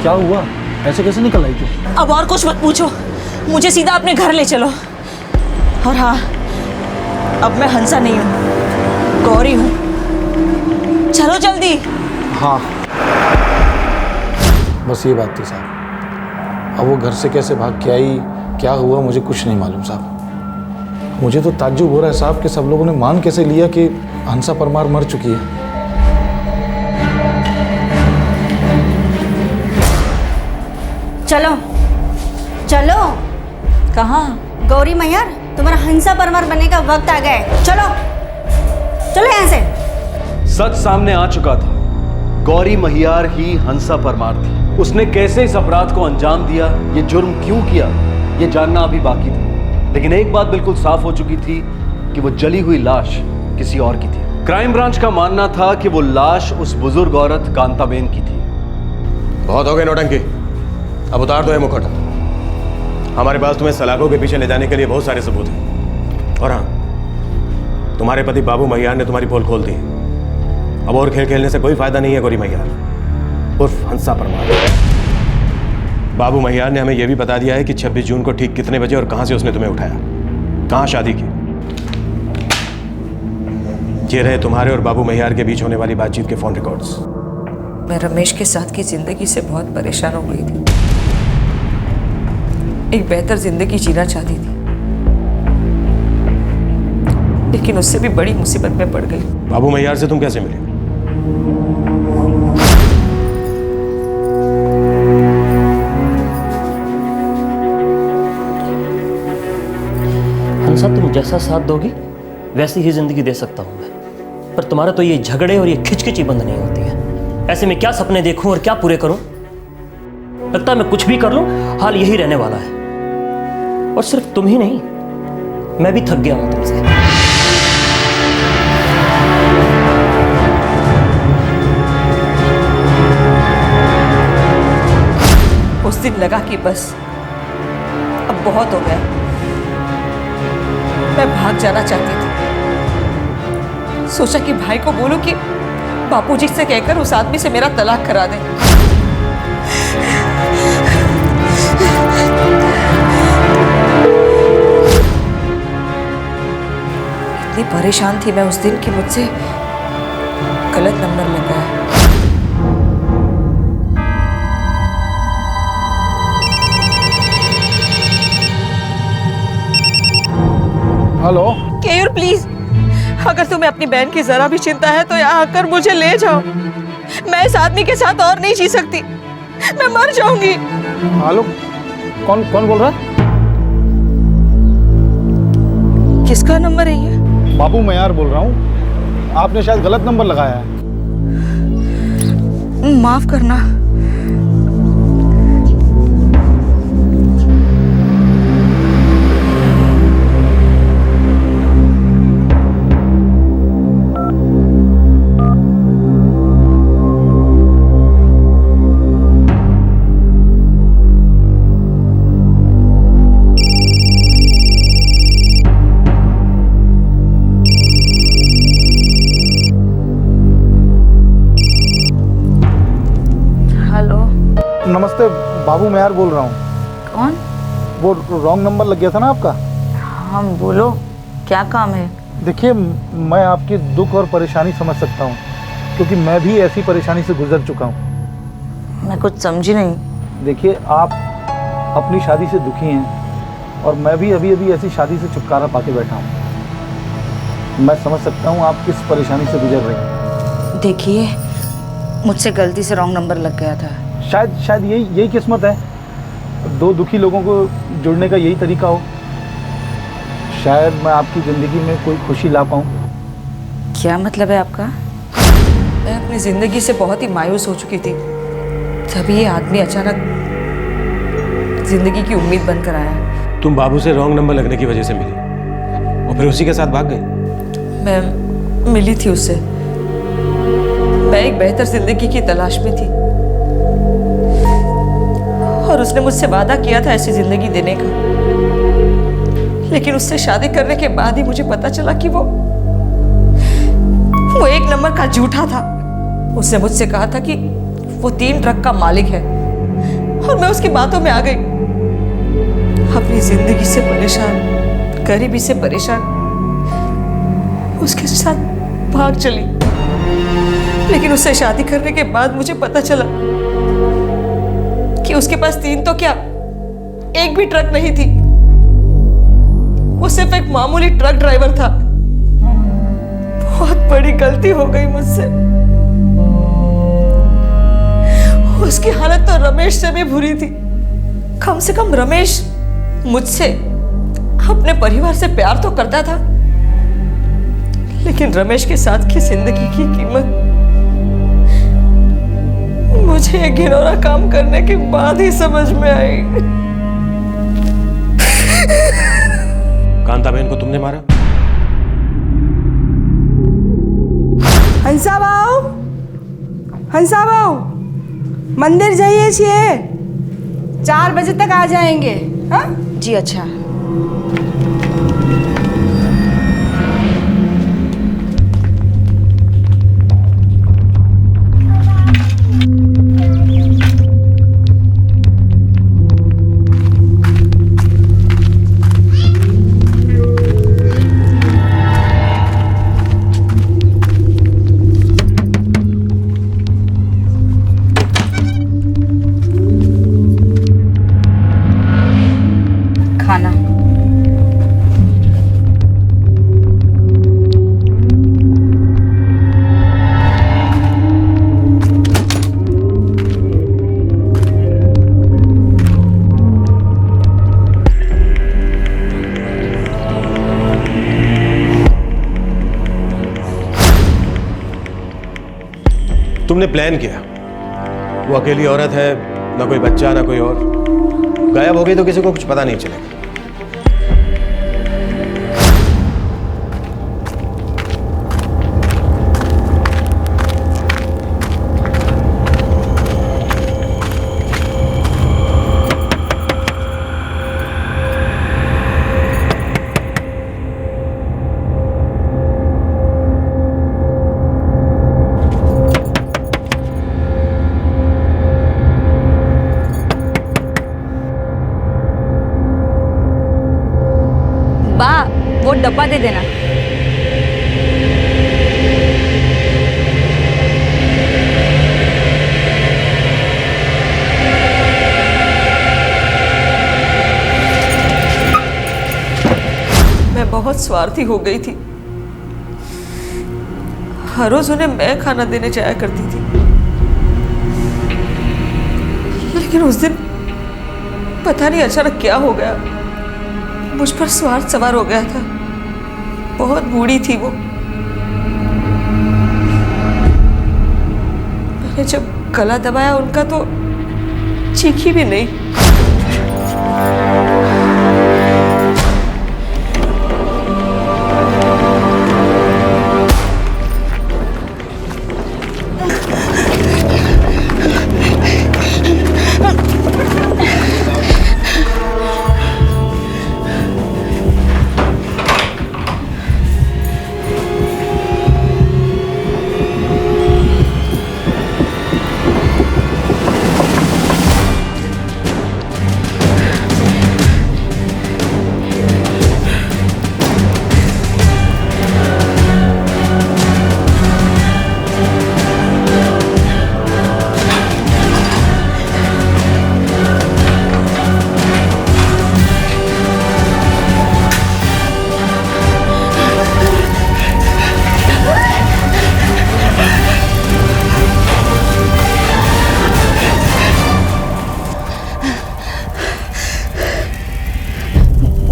क्या हुआ? ऐसे कैसे निकल आई तू? अब और कुछ मत पूछो, मुझे सीधा अपने घर ले चलो। और हाँ, अब मैं हंसा नहीं हूँ, गौरी हूँ। चलो जल्दी। हाँ, बस ये बात थी साहब। अब वो घर से कैसे भाग के आई, क्या हुआ, मुझे कुछ नहीं मालूम साहब। मुझे तो ताज्जुब हो रहा है साहब कि सब लोगों ने मान कैसे लिया कि हंसा परमार मर चुकी है। चलो चलो। कहाँ? गौरी मैयार, तुम्हारा हंसा परमार बनने का वक्त आ गया है। चलो चलो यहाँ से। सच सामने आ चुका था। गौरी महियार ही हंसा परमार थी। उसने कैसे इस अपराध को अंजाम दिया, ये जुर्म क्यों किया, ये जानना अभी बाकी था। लेकिन एक बात बिल्कुल साफ हो चुकी थी कि वो जली हुई लाश किसी और की थी। क्राइम ब्रांच का मानना था कि वो लाश उस बुजुर्ग औरत कांताबेन की थी। बहुत हो गए नौटंकी, अब उतार दो ये मुखौटा। हमारे पास तुम्हें सलाखों के पीछे ले जाने के लिए बहुत सारे सबूत हैं। और हाँ, तुम्हारे पति बाबू महियार ने तुम्हारी पोल खोल दी। अब और खेल खेलने से कोई फायदा नहीं है गौरी महियार उर्फ हंसा परमार। बाबू महियार ने हमें यह भी बता दिया है कि 26 जून को ठीक कितने बजे और कहां से उसने तुम्हें उठाया, कहां शादी की। ये रहे तुम्हारे और बाबू महियार के बीच होने वाली बातचीत के फोन रिकॉर्ड्स। मैं रमेश के साथ की जिंदगी से बहुत परेशान हो गई थी। एक बेहतर जिंदगी जीना चाहती थी, लेकिन उससे भी बड़ी मुसीबत में पड़ गई। बाबू महियार से तुम कैसे मिले? हंसा, तुम जैसा साथ दोगी वैसी ही जिंदगी दे सकता हूं मैं, पर तुम्हारा तो ये झगड़े और ये खिचखिची बंद नहीं होती है। ऐसे में क्या सपने देखूं और क्या पूरे करूं? लगता है मैं कुछ भी कर लूं हाल यही रहने वाला है। और सिर्फ तुम ही नहीं, मैं भी थक गया हूं तुमसे। उस दिन लगा कि बस अब बहुत हो गया। मैं भाग जाना चाहती थी। सोचा कि भाई को बोलूं कि बापूजी से कहकर उस आदमी से मेरा तलाक करा दें। इतनी परेशान थी मैं उस दिन कि मुझसे गलत नंबर लग गया। हेलो केयूर, प्लीज, अगर तुम्हें अपनी बहन की जरा भी चिंता है तो यहाँ आकर मुझे ले जाओ। मैं इस आदमी के साथ और नहीं जी सकती, मैं मर जाऊंगी। हेलो, कौन कौन बोल रहा है? किसका नंबर है ये? बाबू महियार बोल रहा हूँ। आपने शायद गलत नंबर लगाया है। माफ करना। नमस्ते, बाबू महियार बोल रहा हूँ। कौन? वो रॉन्ग नंबर लग गया था ना आपका। हाँ बोलो, क्या काम है? देखिए, मैं आपकी दुख और परेशानी समझ सकता हूँ, क्योंकि मैं भी ऐसी परेशानी से गुजर चुका हूँ। मैं कुछ समझी नहीं। देखिए, आप अपनी शादी से दुखी हैं और मैं भी अभी अभी ऐसी शादी से छुटकारा पाके बैठा हूँ। मैं समझ सकता हूँ आप किस परेशानी से गुजर रहे हैं। देखिए, मुझसे गलती से रॉन्ग नंबर लग गया था। शायद यही किस्मत है। दो दुखी लोगों को जुड़ने का यही तरीका हो। शायद मैं आपकी ज़िंदगी में कोई खुशी ला पाऊँ। क्या मतलब है आपका? मैं अपनी ज़िंदगी से बहुत ही मायूस हो चुकी थी, तभी ये आदमी अचानक ज़िंदगी की उम्मीद बनकर आया। तुम बाबू से रॉन्ग नंबर लगने की वजह से मिली और फिर उसी के साथ भाग गई? मैं मिली थी उससे। मैं एक बेहतर ज़िंदगी की तलाश में थी और उसने मुझसे वादा किया था ऐसी जिंदगी देने का। लेकिन उससे शादी करने के बाद ही मुझे पता चला कि वो एक नंबर का झूठा था। उसने मुझसे कहा था कि वो 3 ट्रक का मालिक है और मैं उसकी बातों में आ गई। अपनी जिंदगी से परेशान, गरीबी से परेशान उसके साथ भाग चली। लेकिन उससे शादी करने के बाद मुझे पता चला कि उसके पास 3 तो क्या, एक भी ट्रक नहीं थी। वो सिर्फ एक मामूली ट्रक ड्राइवर था। बहुत बड़ी गलती हो गई मुझसे। उसकी हालत तो रमेश से भी बुरी थी। कम से कम रमेश मुझसे, अपने परिवार से प्यार तो करता था, लेकिन रमेश के साथ की जिंदगी की कीमत मुझे ये घिनौना काम करने के बाद ही समझ में आई। कांता बहन को तुमने मारा? हंसा भाव मंदिर जाइए छिए, 4 बजे तक आ जाएंगे। हाँ जी अच्छा। खाना। तुमने प्लान किया, वो अकेली औरत है, ना कोई बच्चा ना कोई और, गायब हो गई तो किसी को कुछ पता नहीं चलेगा। बा, वो डब्बा दे देना। मैं बहुत स्वार्थी हो गई थी। हर रोज उन्हें मैं खाना देने जाया करती थी, लेकिन उस दिन पता नहीं अचानक क्या हो गया, मुझ पर स्वार्थ सवार हो गया था। बहुत बूढ़ी थी वो। मैंने जब गला दबाया उनका तो चीखी भी नहीं।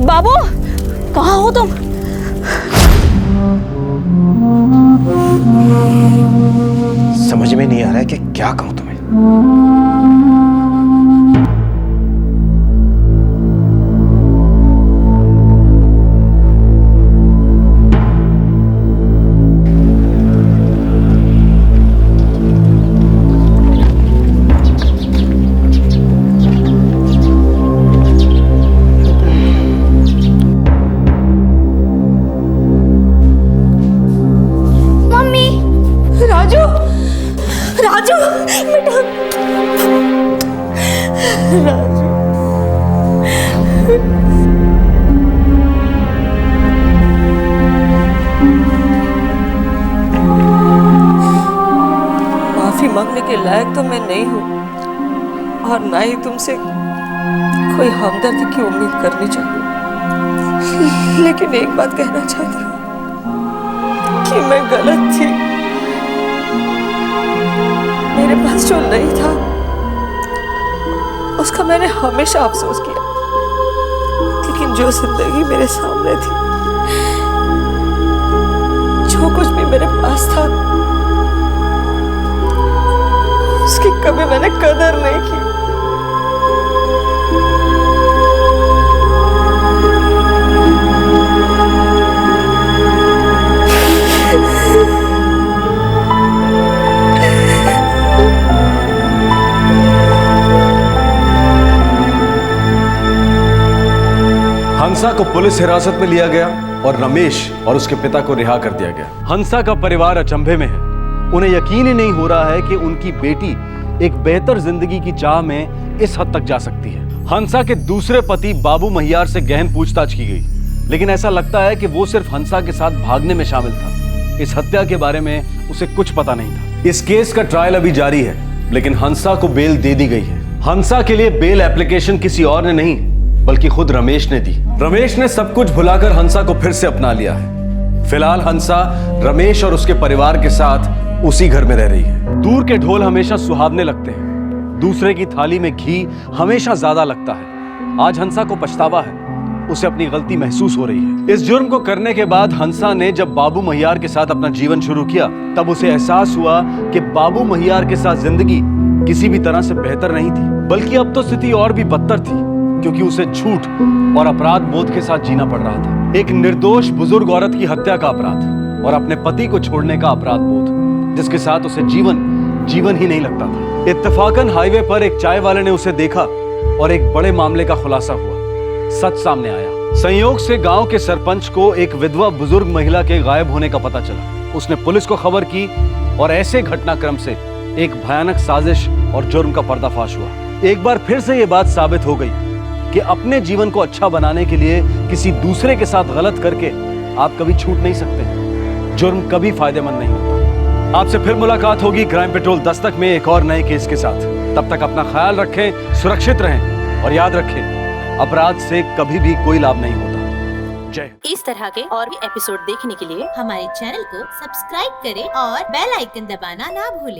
बाबू, कहाँ हो तुम? समझ में नहीं आ रहा है कि क्या कहूं तुम्हें। राजू बेटा, राजू। माफी मांगने के लायक तो मैं नहीं हूँ, और ना ही तुमसे कोई हमदर्दी की उम्मीद करनी चाहिए, लेकिन एक बात कहना चाहती हूँ कि मैं गलत थी। मेरे पास जो नहीं था उसका मैंने हमेशा अफसोस किया, लेकिन जो जिंदगी मेरे सामने थी, जो कुछ भी मेरे पास था, उसकी कभी मैंने कदर नहीं की। हंसा को पुलिस हिरासत में लिया गया और रमेश और उसके पिता को रिहा कर दिया गया। हंसा का परिवार अचंभे में है। उन्हें यकीन ही नहीं हो रहा है कि उनकी बेटी एक बेहतर जिंदगी की चाह में इस हद तक जा सकती है। हंसा के दूसरे पति बाबू महियार से गहन पूछताछ की गई, लेकिन ऐसा लगता है कि वो सिर्फ हंसा के साथ भागने में शामिल था। इस हत्या के बारे में उसे कुछ पता नहीं था। इस केस का ट्रायल अभी जारी है, लेकिन हंसा को बेल दे दी गई है। हंसा के लिए बेल एप्लीकेशन किसी और ने नहीं बल्कि खुद रमेश ने दी। रमेश ने सब कुछ भुलाकर हंसा को फिर से अपना लिया है। फिलहाल हंसा रमेश और उसके परिवार के साथ उसी घर में रह रही है। दूर के ढोल हमेशा सुहावने लगते हैं, दूसरे की थाली में घी हमेशा ज्यादा लगता है। आज हंसा को पछतावा है, उसे अपनी गलती महसूस हो रही है। इस जुर्म को करने के बाद हंसा ने जब बाबू महियार के साथ अपना जीवन शुरू किया, तब उसे एहसास हुआ कि बाबू महियार के साथ जिंदगी किसी भी तरह से बेहतर नहीं थी, बल्कि अब तो स्थिति और भी बदतर थी, क्योंकि उसे झूठ और अपराध बोध के साथ जीना पड़ रहा था। एक निर्दोष बुजुर्ग औरत की हत्या का अपराध और अपने पति को छोड़ने का अपराध बोध, जिसके साथ उसे जीवन ही नहीं लगता था। इत्तेफाकन हाईवे पर एक चाय वाले ने उसे देखा और एक बड़े मामले का खुलासा हुआ। सच सामने आया। संयोग से गांव के सरपंच को एक विधवा बुजुर्ग महिला के गायब होने का पता चला। उसने पुलिस को खबर की और ऐसे घटनाक्रम से एक भयानक साजिश और जुर्म का पर्दाफाश हुआ। एक बार फिर से यह बात साबित हो गई कि अपने जीवन को अच्छा बनाने के लिए किसी दूसरे के साथ गलत करके आप कभी छूट नहीं सकते। जुर्म कभी फायदेमंद नहीं होता। आपसे फिर मुलाकात होगी क्राइम पेट्रोल दस्तक में एक और नए केस के साथ। तब तक अपना ख्याल रखें, सुरक्षित रहें और याद रखें, अपराध से कभी भी कोई लाभ नहीं होता। जय। इस तरह के और भी एपिसोड देखने के लिए हमारे चैनल को सब्सक्राइब करें और बेल आइकन दबाना ना भूलें।